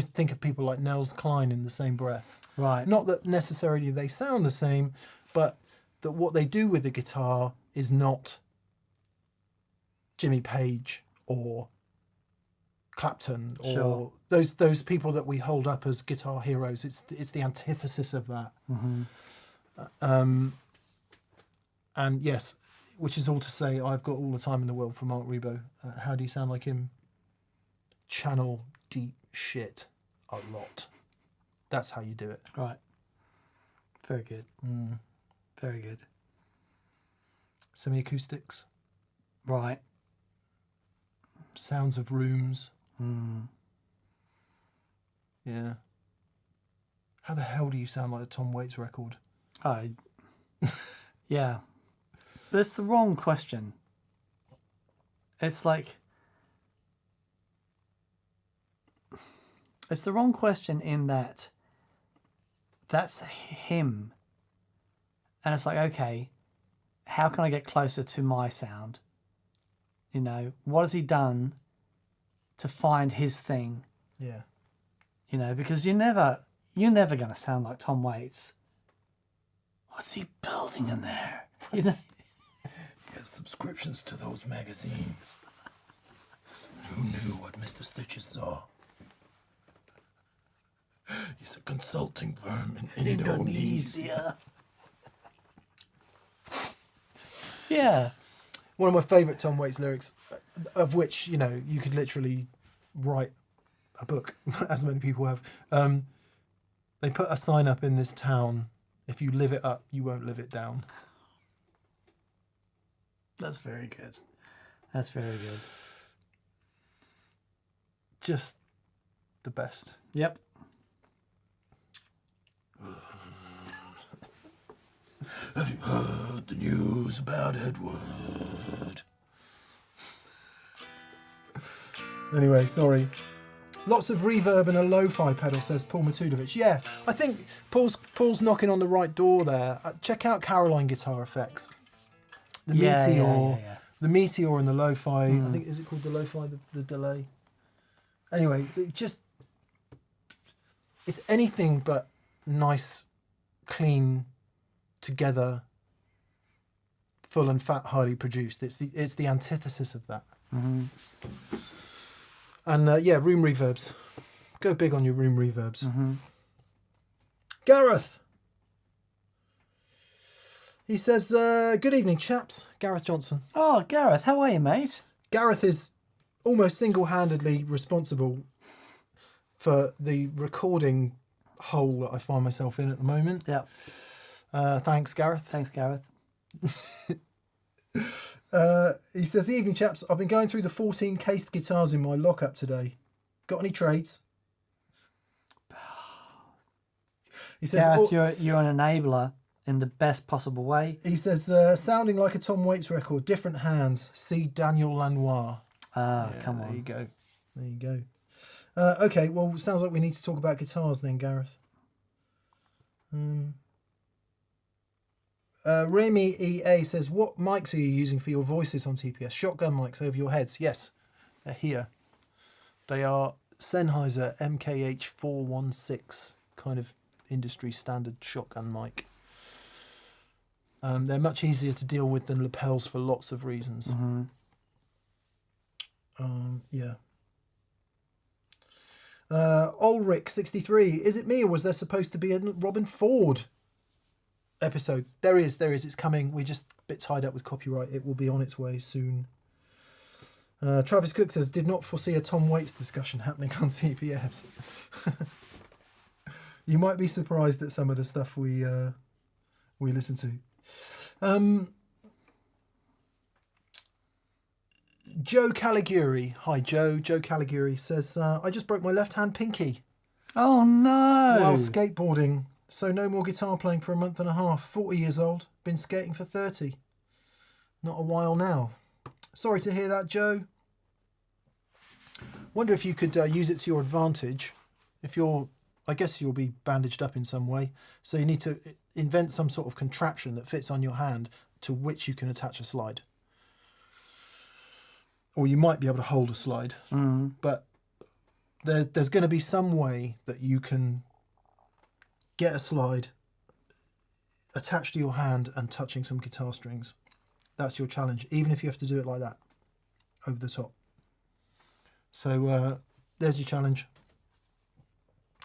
think of people like Nels Cline in the same breath. Right. Not that necessarily they sound the same, but that what they do with the guitar is not Jimmy Page or Clapton or Sure. those people that we hold up as guitar heroes. It's the antithesis of that. And yes, which is all to say, I've got all the time in the world for Mark Rebo. How do you sound like him? Channel deep shit a lot. That's how you do it. Right. Very good. Very good. Semi-acoustics, Right. sounds of rooms. Yeah. How the hell do you sound like a Tom Waits record? Yeah. That's the wrong question. It's like... It's the wrong question in that that's him. And it's like, okay, how can I get closer to my sound? You know, what has he done to find his thing? Yeah. You know, because you're never going to sound like Tom Waits. What's he building in there? You know? He has subscriptions to those magazines. Who knew what Mr. Stitches saw? He's a consulting firm in Indonesia. Yeah. One of my favourite Tom Waits lyrics, of which, you know, you could literally write a book, as many people have. They put a sign up in this town, if you live it up, you won't live it down. That's very good. That's very good. Just the best. Yep. Have you heard the news about Edward? Anyway, sorry. Lots of reverb and a lo-fi pedal, says Paul Matudovic. Yeah, I think Paul's knocking on the right door there. Check out Caroline Guitar Effects. The Meteor. Yeah. The Meteor and the lo-fi. I think, is it called the lo-fi, the delay? Anyway, it's anything but nice, clean, together, full and fat, highly produced. It's the antithesis of that. And yeah, room reverbs. Go big on your room reverbs. Gareth. He says, good evening, chaps. Gareth Johnson. Oh, Gareth, how are you, mate? Gareth is almost single-handedly responsible for the recording hole that I find myself in at the moment. Yeah. Thanks, Gareth. Thanks, Gareth. He says, evening, chaps. I've been going through the 14 cased guitars in my lockup today. Got any trades? He says, Gareth, you're an enabler in the best possible way. He says, sounding like a Tom Waits record, different hands. See Daniel Lanois. Ah, come on. There you go. There you go. Okay, well, sounds like we need to talk about guitars then, Gareth. Remy EA says, what mics are you using for your voices on TPS? Shotgun mics over your heads. Yes, they're here. They are Sennheiser MKH 416, kind of industry standard shotgun mic. They're much easier to deal with than lapels for lots of reasons. Yeah. Ulrich 63. Is it me or was there supposed to be a Robben Ford episode? There is. It's coming. We're just a bit tied up with copyright. It will be on its way soon. Travis Cook says, did not foresee a Tom Waits discussion happening on TPS. You might be surprised at some of the stuff we listen to. Joe Caliguri. Hi, Joe. Joe Caliguri says, I just broke my left-hand pinky Oh, no. while skateboarding. So no more guitar playing for a month and a half. 40 years old. Been skating for 30. Not a while now. Sorry to hear that, Joe. Wonder if you could use it to your advantage. If you're, I guess you'll be bandaged up in some way. So you need to invent some sort of contraption that fits on your hand to which you can attach a slide. Or you might be able to hold a slide, but there's going to be some way that you can get a slide attached to your hand and touching some guitar strings. That's your challenge, even if you have to do it like that, over the top. So there's your challenge.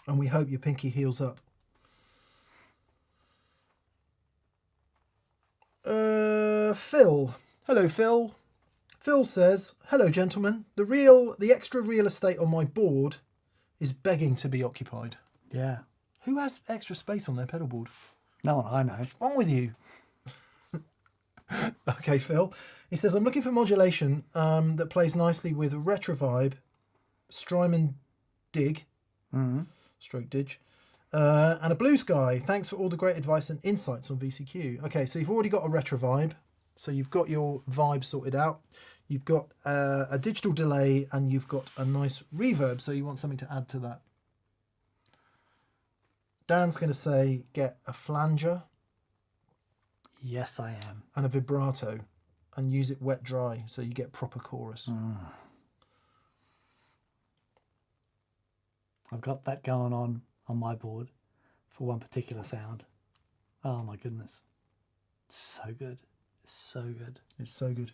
And we hope your pinky heals up. Phil. Hello, Phil. Phil says, hello, gentlemen. The extra real estate on my board is begging to be occupied. Yeah. Who has extra space on their pedal board? No one I know. What's wrong with you? Okay, Phil. He says, I'm looking for modulation that plays nicely with retro vibe, Strymon dig, stroke dig, and a blue sky. Thanks for all the great advice and insights on VCQ. Okay, so you've already got a retro vibe. So you've got your vibe sorted out. You've got a digital delay and you've got a nice reverb. So you want something to add to that. Dan's going to say, get a flanger. Yes, I am. And a vibrato. And use it wet dry so you get proper chorus. I've got that going on my board for one particular sound. Oh my goodness. It's so good. It's so good. It's so good.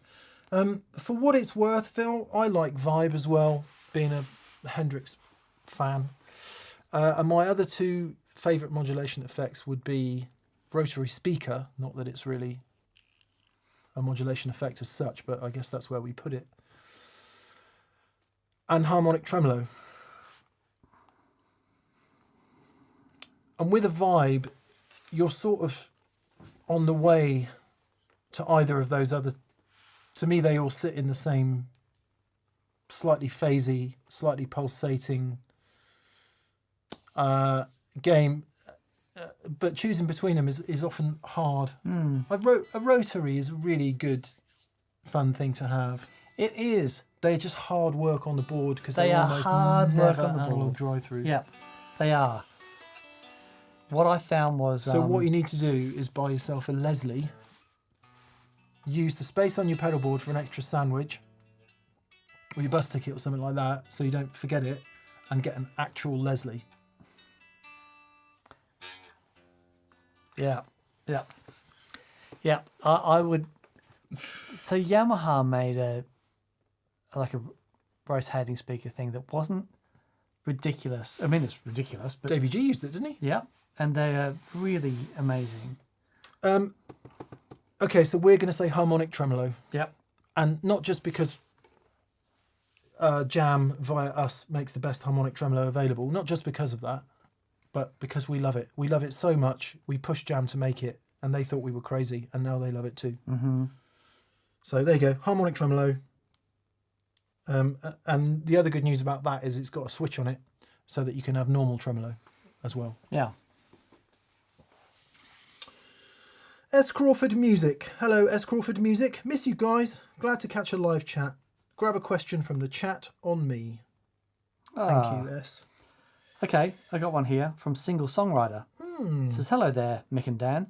For what it's worth, Phil, I like vibe as well, being a Hendrix fan. And my other two favourite modulation effects would be rotary speaker, not that it's really a modulation effect as such, but I guess that's where we put it, and harmonic tremolo. And with a vibe, you're sort of on the way to either of those other. To me, they all sit in the same slightly phasey, slightly pulsating game, but choosing between them is often hard. A rotary is a really good, fun thing to have. It is. They're just hard work on the board because They they're are almost hard work never on the analog board. drive-through. Yep, they are. What I found was... So what you need to do is buy yourself a Leslie, use the space on your pedal board for an extra sandwich, or your bus ticket or something like that, so you don't forget it, and get an actual Leslie. Yeah. I would. So Yamaha made a rotating speaker thing that wasn't ridiculous. I mean, it's ridiculous, but Davey G used it, didn't he? yeah, and they are really amazing. Okay, so we're going to say harmonic tremolo, Yep. and not just because Jam via us makes the best harmonic tremolo available, not just because of that, but because we love it. We love it so much. We pushed Jam to make it, and they thought we were crazy, and now they love it too. So there you go, harmonic tremolo. And the other good news about that is it's got a switch on it, so that you can have normal tremolo as well. Yeah. S. Crawford Music. Hello, S. Crawford Music. Miss you guys. Glad to catch a live chat. Grab a question from the chat on me. Thank you, S. Okay, I got one here from Single Songwriter. It says, hello there, Mick and Dan.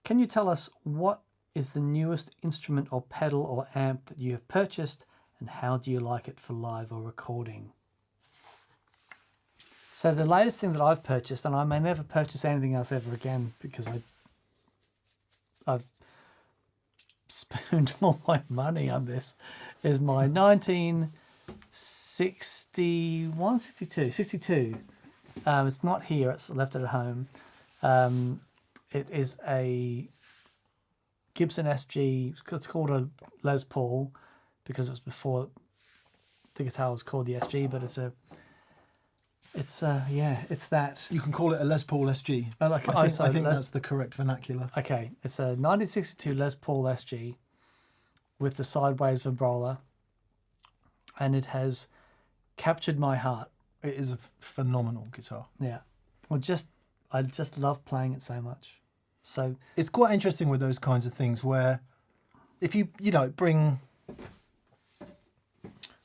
Can you tell us what is the newest instrument or pedal or amp that you have purchased, and how do you like it for live or recording? So the latest thing that I've purchased, and I may never purchase anything else ever again because I've spooned all my money on this, is my 62. It's not here, it's left it at home. It is a Gibson SG. It's called a Les Paul because it was before the guitar was called the SG, but it's that. You can call it a Les Paul SG. I think that's the correct vernacular. Okay, it's a 1962 Les Paul SG with the sideways vibrola, and it has captured my heart. It is a phenomenal guitar. Yeah, I just love playing it so much. So it's quite interesting with those kinds of things where, if you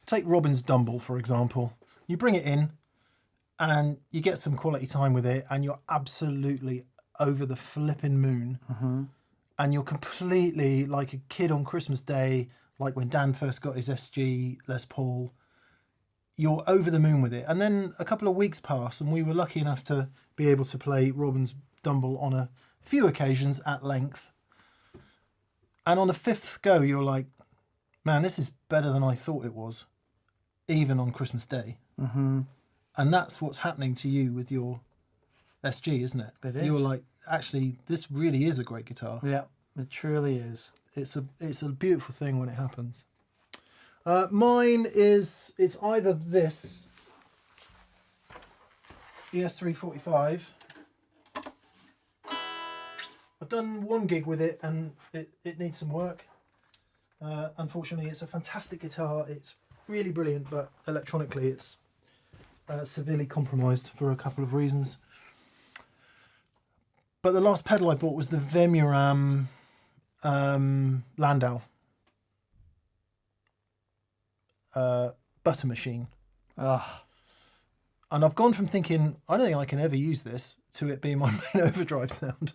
take Robin's Dumble for example, you bring it in, and you get some quality time with it, and you're absolutely over the flipping moon. And you're completely like a kid on Christmas Day, like when Dan first got his SG Les Paul. You're over the moon with it. And then a couple of weeks pass, and we were lucky enough to be able to play Robben's Dumble on a few occasions at length. And on the 5th go, you're like, man, this is better than I thought it was, even on Christmas Day. And that's what's happening to you with your SG, isn't it? It is. You're like, actually, this really is a great guitar. Yeah, it truly is. It's a beautiful thing when it happens. Mine is, it's either this ES345. I've done one gig with it and it needs some work. Unfortunately, it's a fantastic guitar. It's really brilliant, but electronically it's severely compromised for a couple of reasons. But the last pedal I bought was the Vemuram Landau butter machine. Ugh. And I've gone from thinking, I don't think I can ever use this, to it being my main overdrive sound.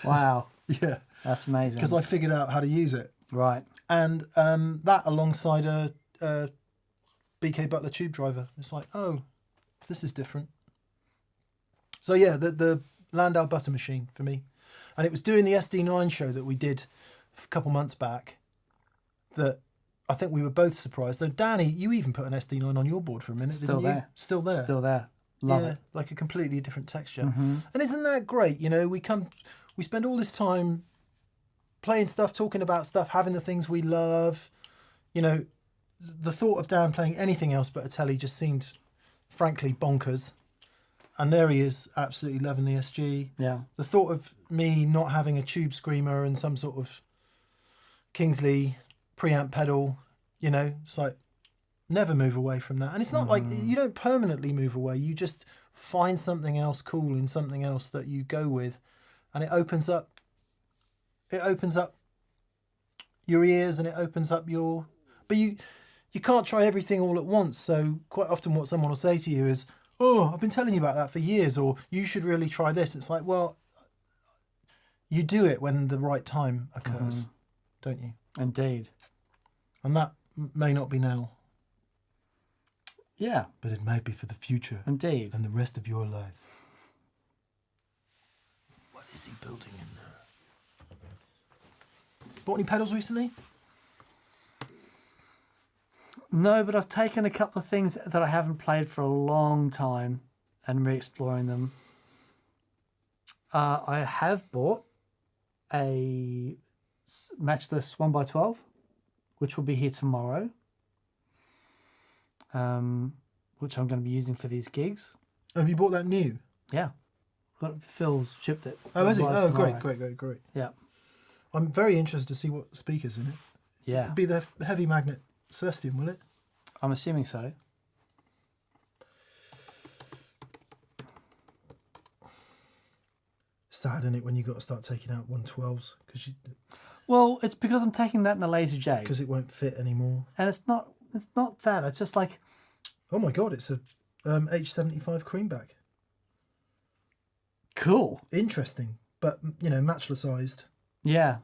Wow. Yeah. That's amazing. Because I figured out how to use it. Right. And that alongside a BK Butler tube driver. It's like, oh, this is different. So yeah, the Landau butter machine for me. And it was doing the SD9 show that we did a couple months back that I think we were both surprised. Though, Danny, you even put an SD9 on your board for a minute, Still didn't you? there. Still there. Still there. Love Yeah, it. like a completely different texture. And isn't that great? You know, we spend all this time playing stuff, talking about stuff, having the things we love. You know, the thought of Dan playing anything else but a telly just seemed, frankly, bonkers. And there he is, absolutely loving the SG. Yeah. The thought of me not having a tube screamer and some sort of Kingsley preamp pedal, you know, it's like, never move away from that. And it's not like you don't permanently move away. You just find something else cool in something else that you go with, and it opens up your ears, and it opens up your, but you can't try everything all at once. So quite often what someone will say to you is, oh, I've been telling you about that for years, or you should really try this. It's like, well, you do it when the right time occurs, don't you? Indeed. And that may not be now. Yeah. But it might be for the future. Indeed. And the rest of your life. What is he building in there? Bought any pedals recently? No, but I've taken a couple of things that I haven't played for a long time and re-exploring them. I have bought a matchless 1x12, which will be here tomorrow, which I'm going to be using for these gigs. Have you bought that new? Yeah. Phil shipped it. Oh, is it? Oh, tomorrow. Great. Yeah. I'm very interested to see what speakers in it. Yeah. It'll be the heavy magnet Celestium, will it? I'm assuming so. Sad, isn't it, when you've got to start taking out 112s Well, it's because I'm taking that in the Lazy J. because it won't fit anymore. And it's not that. It's just like, Oh my God, it's a H75 creamback. cool. Interesting, but, you know, matchlessized. Yeah.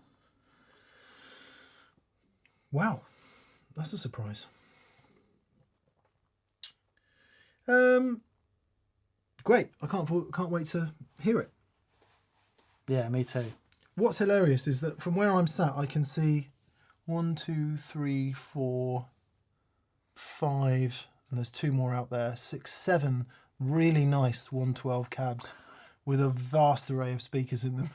Wow, that's a surprise. Great. I can't wait to hear it. Yeah, me too. What's hilarious is that from where I'm sat, I can see 1, 2, 3, 4, 5, and there's 2 more out there, 6, 7 really nice 112 cabs with a vast array of speakers in them.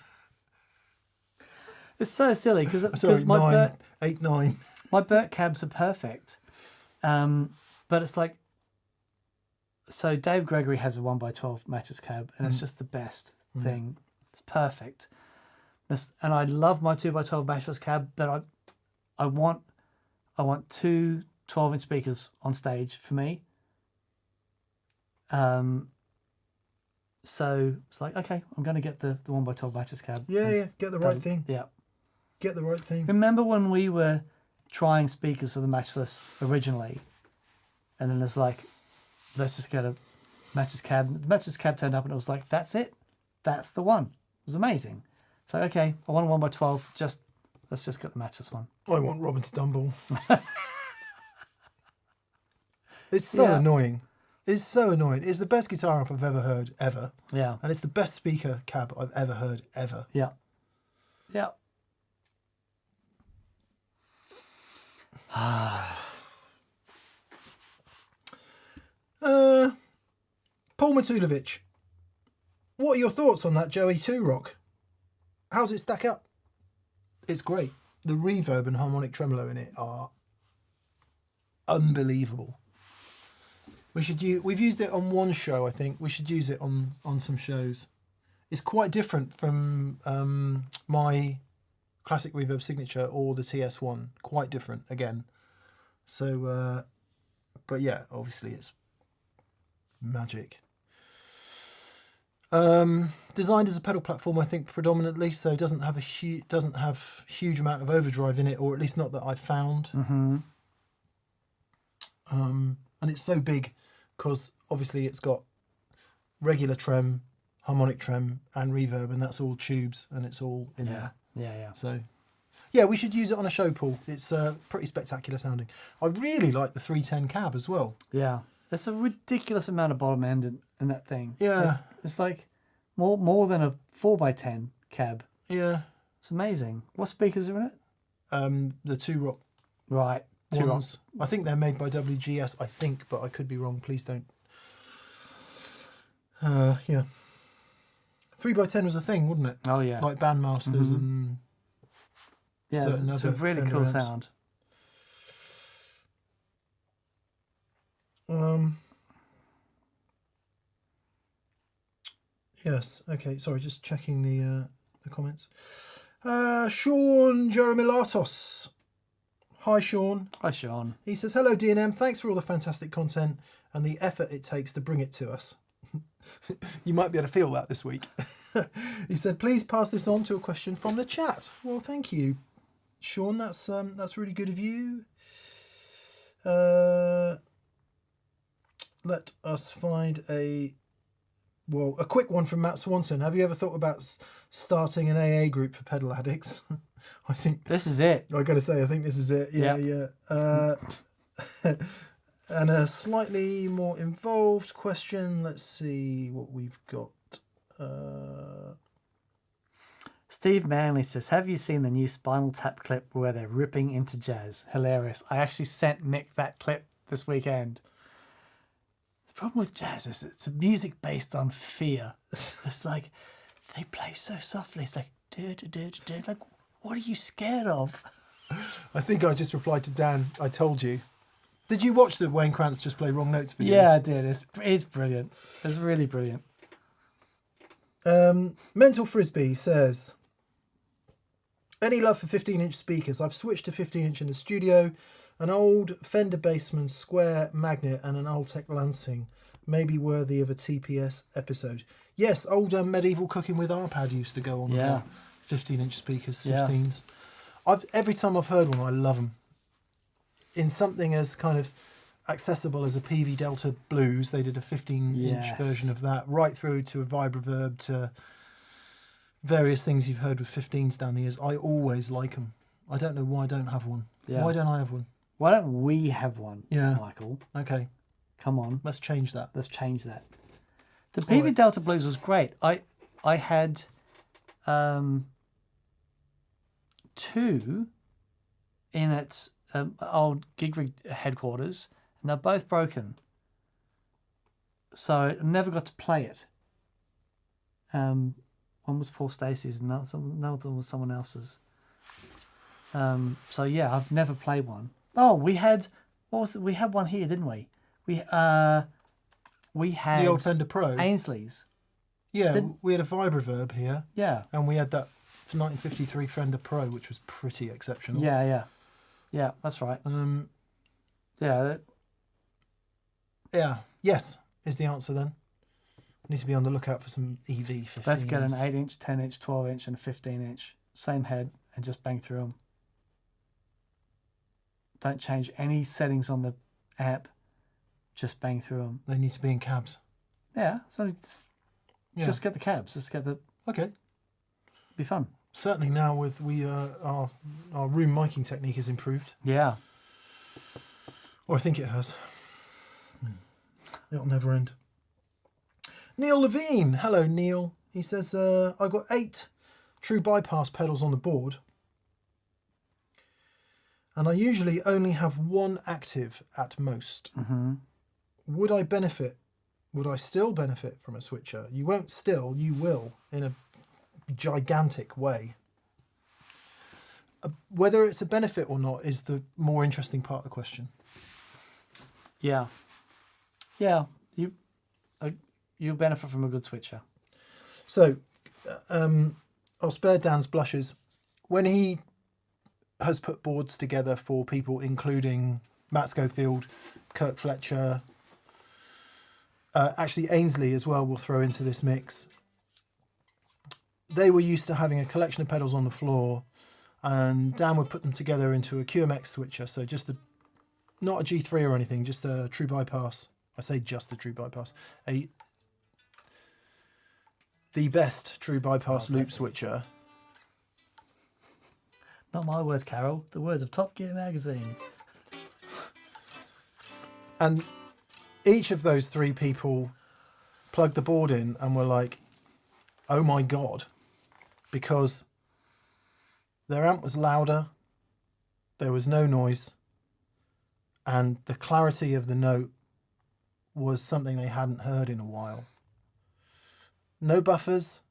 It's so silly because Sorry, my 9, 8, 9. my Burt cabs are perfect. But it's like, so Dave Gregory has a 1x12 matches cab, and it's just the best thing. It's perfect. And I love my 2x12 matchless cab, but I want 2 12-inch speakers on stage for me. So it's like, okay, I'm going to get the 1x12 matches cab. Yeah, get the right thing. Yeah. Get the right thing. Remember when we were trying speakers for the matchless originally, and then it's like, let's just get a matchless cab. The matchless cab turned up, and it was like, that's it, that's the one. was amazing. So okay, I want a 1x12. Let's just get the matchless one. I want Robben to dumble. It's so Yeah. annoying. It's so annoying. It's the best guitar amp I've ever heard, ever. Yeah. And it's the best speaker cab I've ever heard, ever. Yeah. Yeah. Paul Matulovic, what are your thoughts on that Joey 2 Rock? How's it stack up? It's great. The reverb and harmonic tremolo in it are unbelievable. We've used it on one show, I think. We should use it on some shows. It's quite different from my classic reverb signature or the TS1. Quite different again. So, but yeah, obviously it's magic. Designed as a pedal platform, I think predominantly, so it doesn't have huge amount of overdrive in it, or at least not that I've found. Mm-hmm. And it's so big because obviously it's got regular trem, harmonic trem, and reverb, and that's all tubes, and it's all in there. Yeah. So, yeah, we should use it on a show, Paul. It's pretty spectacular sounding. I really like the 310 cab as well. Yeah. There's a ridiculous amount of bottom end in that thing. Yeah. It's like more than a 4x10 cab. Yeah. It's amazing. What speakers are in it? The 2 Rock Right. Two ones. I think they're made by WGS, I think, but I could be wrong. Please don't. Yeah. 3x10 was a thing, wasn't it? Oh, yeah. Like Bandmasters and certain it's other a really Fender cool amps. sound. Yes. Okay. Sorry, just checking the comments. Sean Jeremilatos. Hi, Sean. Hi, Sean. He says, hello, D&M. Thanks for all the fantastic content and the effort it takes to bring it to us. You might be able to feel that this week. He said, please pass this on to a question from the chat. Well, thank you, Sean. That's really good of you. Let us find a quick one from Matt Swanson. Have you ever thought about starting an AA group for pedal addicts? I think This is it. I got to say, I think this is it. Yeah. And a slightly more involved question. Let's see what we've got. Steve Manley says, have you seen the new Spinal Tap clip where they're ripping into jazz? Hilarious. I actually sent Mick that clip this weekend. The problem with jazz is it's music based on fear. It's like, they play so softly. It's like, like, what are you scared of? I think I just replied to Dan. I told you. Did you watch the Wayne Krantz Just Play Wrong Notes video? Yeah, I did. It's brilliant. It's really brilliant. Mental Frisbee says, any love for 15-inch speakers? I've switched to 15-inch in the studio. An old Fender Bassman Square Magnet and an Altec Lansing. Maybe worthy of a TPS episode. Yes, old Medieval Cooking with Arpad used to go on. Yeah. 15-inch speakers, 15s. Yeah. Every time I've heard one, I love them. In something as kind of accessible as a PV Delta Blues, they did a 15-inch version of that, right through to a Vibroverb, to various things you've heard with 15s down the years. I always like them. I don't know why I don't have one. Yeah. Why don't I have one? Why don't we have one, Michael? Okay. Come on. Let's change that. Let's change that. The PV Delta Blues was great. I had two in its old gig rig headquarters, and they're both broken. So I never got to play it. One was Paul Stacey's, and another was someone else's. So yeah, I've never played one. Oh, we had we had one here, didn't we? We had The old Fender Pro. Ainsley's. Yeah, we had a Vibroverb here. Yeah. And we had that 1953 Fender Pro, which was pretty exceptional. Yeah, that's right. Yes is the answer then. We need to be on the lookout for some EV 15s. Let's get an 8-inch, 10-inch, 12-inch, and a 15-inch. Same head, and just bang through them. Don't change any settings on the app. Just bang through them. They need to be in cabs. Yeah, so just get the cabs. Just get the... Okay. Be fun. Certainly now with our room miking technique has improved. Yeah. Or I think it has. It'll never end. Neil Levine. Hello, Neil. He says, I've got 8 true bypass pedals on the board. And I usually only have 1 active at most. Mm-hmm. Would I still benefit from a switcher? You won't still, you will, in a gigantic way. Whether it's a benefit or not is the more interesting part of the question. Yeah. Yeah. You'll benefit from a good switcher. So, I'll spare Dan's blushes. When he has put boards together for people, including Matt Schofield, Kirk Fletcher, actually Ainsley as well, we'll throw into this mix. They were used to having a collection of pedals on the floor, and Dan would put them together into a QMX switcher. So just not a G3 or anything, just a true bypass. I say just a true bypass. The best true bypass loop switcher. Not my words, Carol. The words of Top Gear magazine. And each of those 3 people plugged the board in and were like, oh my God, because their amp was louder, there was no noise, and the clarity of the note was something they hadn't heard in a while. No buffers,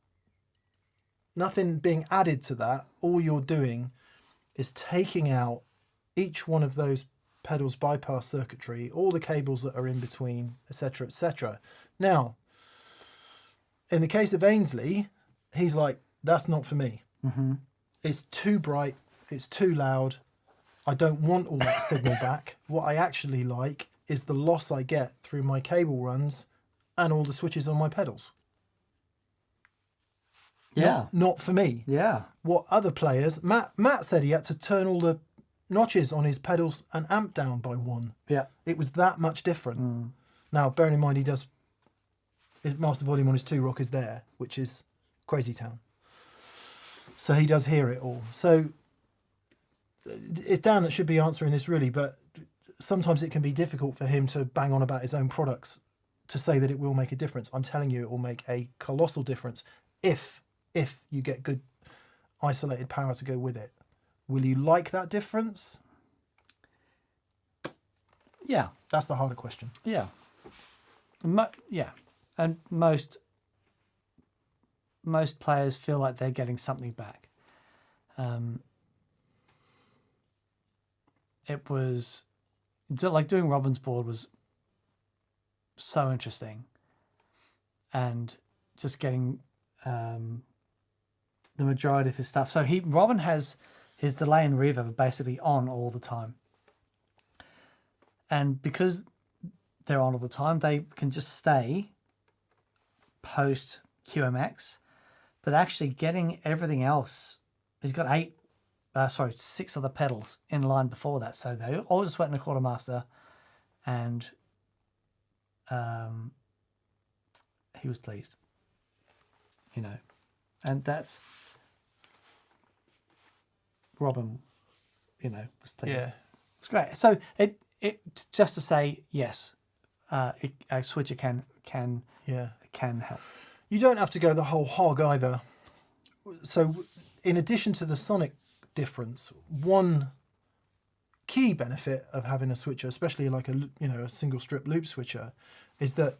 nothing being added to that. All you're doing is taking out each one of those pedals bypass circuitry, all the cables that are in between, etc., etc. Now, in the case of Ainsley, he's like, that's not for me. Mm-hmm. It's too bright, it's too loud, I don't want all that signal back. What I actually like is the loss I get through my cable runs and all the switches on my pedals. Yeah. Not for me. Yeah. What other players, Matt said he had to turn all the notches on his pedals and amp down by 1. Yeah. It was that much different. Now, bearing in mind his master volume on his 2-rock is there, which is Crazy Town. So he does hear it all. So it's Dan that should be answering this really, but sometimes it can be difficult for him to bang on about his own products to say that it will make a difference. I'm telling you, it will make a colossal difference if you get good isolated power to go with it. Will you like that difference? Yeah. That's the harder question. Yeah. Yeah. And most players feel like they're getting something back. It was like doing Robben's board was so interesting, and just getting the majority of his stuff. So Robben has his delay and reverb basically on all the time, and because they're on all the time, they can just stay post QMX, but actually getting everything else. He's got 6 other pedals in line before that, so they all just went in a quartermaster, and he was pleased, and that's Robben, was pleased. Yeah. It's great. So it just to say yes, a switcher can help. You don't have to go the whole hog either. So in addition to the sonic difference, one key benefit of having a switcher, especially like a single strip loop switcher, is that,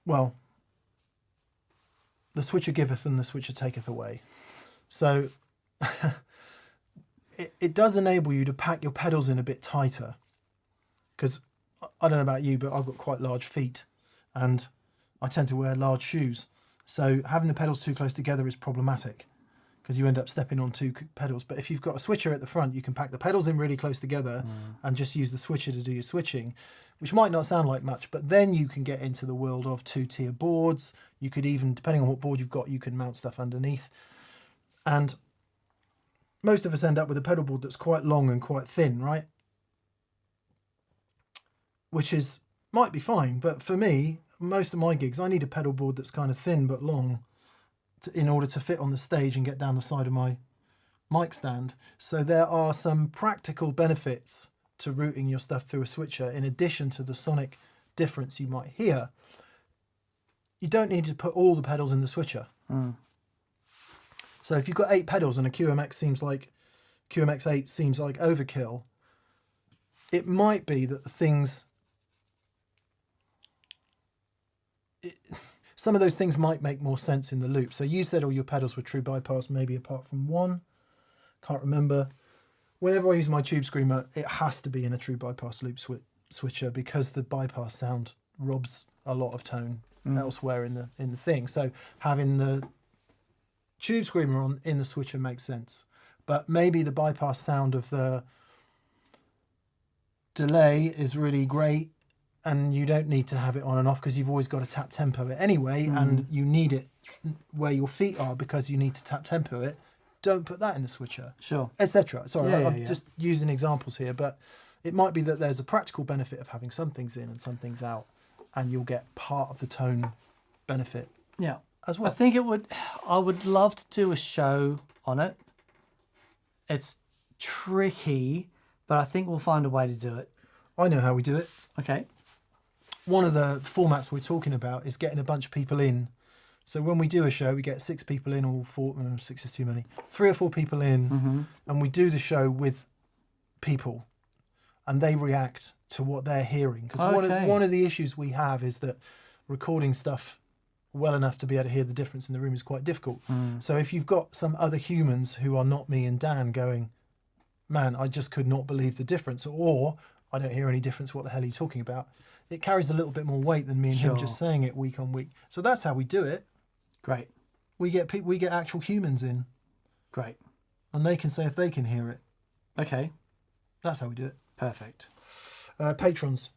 well, the switcher giveth and the switcher taketh away. So it does enable you to pack your pedals in a bit tighter, because I don't know about you, but I've got quite large feet and I tend to wear large shoes. So having the pedals too close together is problematic, because you end up stepping on 2 pedals. But if you've got a switcher at the front, you can pack the pedals in really close together and just use the switcher to do your switching, which might not sound like much, but then you can get into the world of 2-tier boards. You could even, depending on what board you've got, you can mount stuff underneath. And most of us end up with a pedal board that's quite long and quite thin, right? Which might be fine, but for me, most of my gigs, I need a pedal board that's kind of thin but long, in order to fit on the stage and get down the side of my mic stand. So there are some practical benefits to routing your stuff through a switcher in addition to the sonic difference you might hear. You don't need to put all the pedals in the switcher. So if you've got 8 pedals and a QMX8 seems like overkill, it might be that the things, some of those things might make more sense in the loop. So you said all your pedals were true bypass, maybe apart from one. Can't remember. Whenever I use my tube screamer, it has to be in a true bypass loop switcher because the bypass sound robs a lot of tone elsewhere in the thing. So having the tube screamer on in the switcher makes sense. But maybe the bypass sound of the delay is really great and you don't need to have it on and off because you've always got to tap tempo it anyway, and you need it where your feet are because you need to tap tempo it. Don't put that in the switcher. Sure. Etc. Sorry, I'm just using examples here, but it might be that there's a practical benefit of having some things in and some things out, and you'll get part of the tone benefit. Yeah. As well. I think I would love to do a show on it. It's tricky, but I think we'll find a way to do it. I know how we do it. Okay. One of the formats we're talking about is getting a bunch of people in. So when we do a show, we get 6 people in, or 4, 6 is too many, 3 or 4 people in, and we do the show with people, and they react to what they're hearing. Because one of the issues we have is that recording stuff well enough to be able to hear the difference in the room is quite difficult. So if you've got some other humans who are not me and Dan going, man, I just could not believe the difference, or I don't hear any difference, what the hell are you talking about? It carries a little bit more weight than me and him just saying it week on week. So that's how we do it. Great. We get actual humans in. Great. And they can say if they can hear it. Okay. That's how we do it. Perfect. Patrons.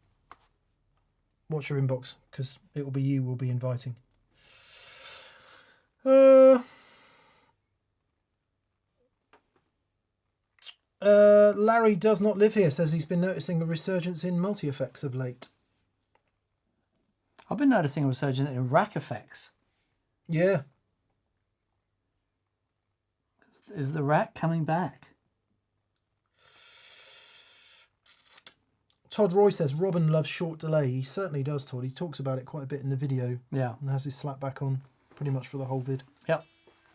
Watch your inbox, because it will be you we'll be inviting. Larry does not live here, says he's been noticing a resurgence in multi-effects of late. I've been noticing a resurgence in rack effects. Yeah. Is the rack coming back? Todd Roy says Robben loves short delay. He certainly does, Todd. He talks about it quite a bit in the video. Yeah. And has his slap back on pretty much for the whole vid. Yep.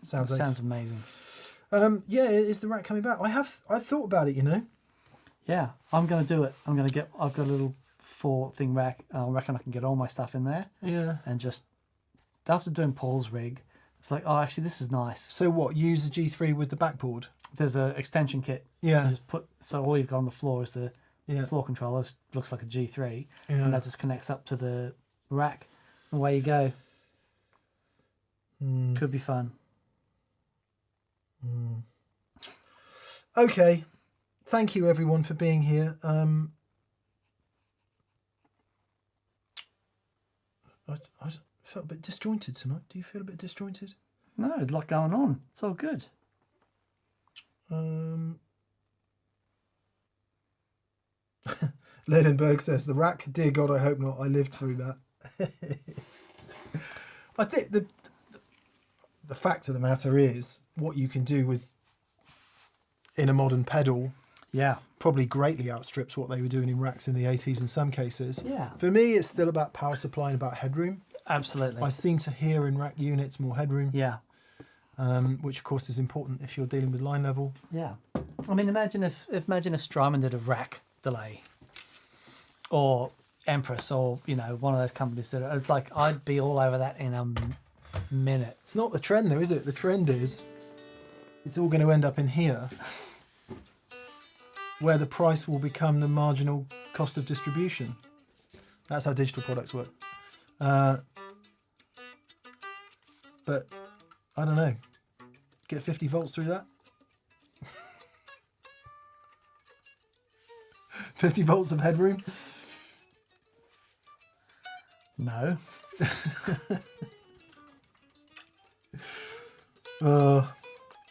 Sounds amazing. Yeah, is the rack coming back? I've thought about it, you know. Yeah, I'm going to do it. I've got a little 4-thing rack. I reckon I can get all my stuff in there. Yeah. And just, after doing Paul's rig, it's like, oh, actually, this is nice. So what, use the G3 with the backboard? There's an extension kit. Yeah. You just so all you've got on the floor is the floor controller. It looks like a G3. Yeah. And that just connects up to the rack. And away you go. Could be fun. Okay, thank you everyone for being here. I felt a bit disjointed tonight. Do you feel a bit disjointed? No, there's a lot going on. It's all good. Leninberg says the rack. Dear God, I hope not. I lived through that. I think the fact of the matter is what you can do in a modern pedal probably greatly outstrips what they were doing in racks in the 80s in some cases. Yeah. For me, it's still about power supply and about headroom. Absolutely. I seem to hear in rack units more headroom. Yeah. Which of course is important if you're dealing with line level. Yeah. I mean, imagine if Strymon did a rack delay, or Empress, or one of those companies that are like, I'd be all over that in a minute. It's not the trend though, is it? The trend is it's all going to end up in here, where the price will become the marginal cost of distribution. That's how digital products work. But I don't know. Get 50 volts through that? 50 volts of headroom? No.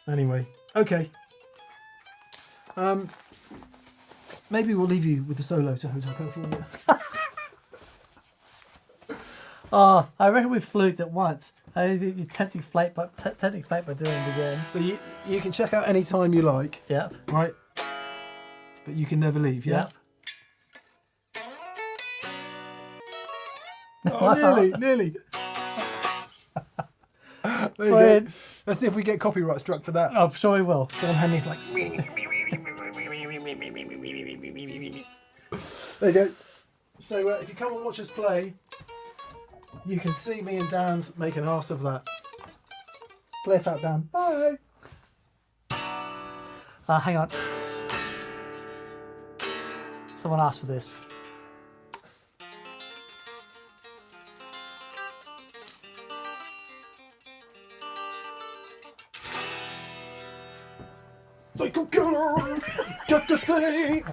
Anyway, okay. Maybe we'll leave you with the solo to Hotel California. Oh, I reckon we fluked it once. You're tempting fate by doing it again. So you can check out any time you like, Yep. right? But you can never leave, yeah? Yep. Oh, nearly. There you Brilliant. go. Let's see if we get copyright struck for that. I'm sure we will. John Henley's like. There you go. So if you come and watch us play, you can see me and Dan's make an arse of that. Play us out, Dan. Bye. Hang on. Someone asked for this. Psycho killer, just a thing.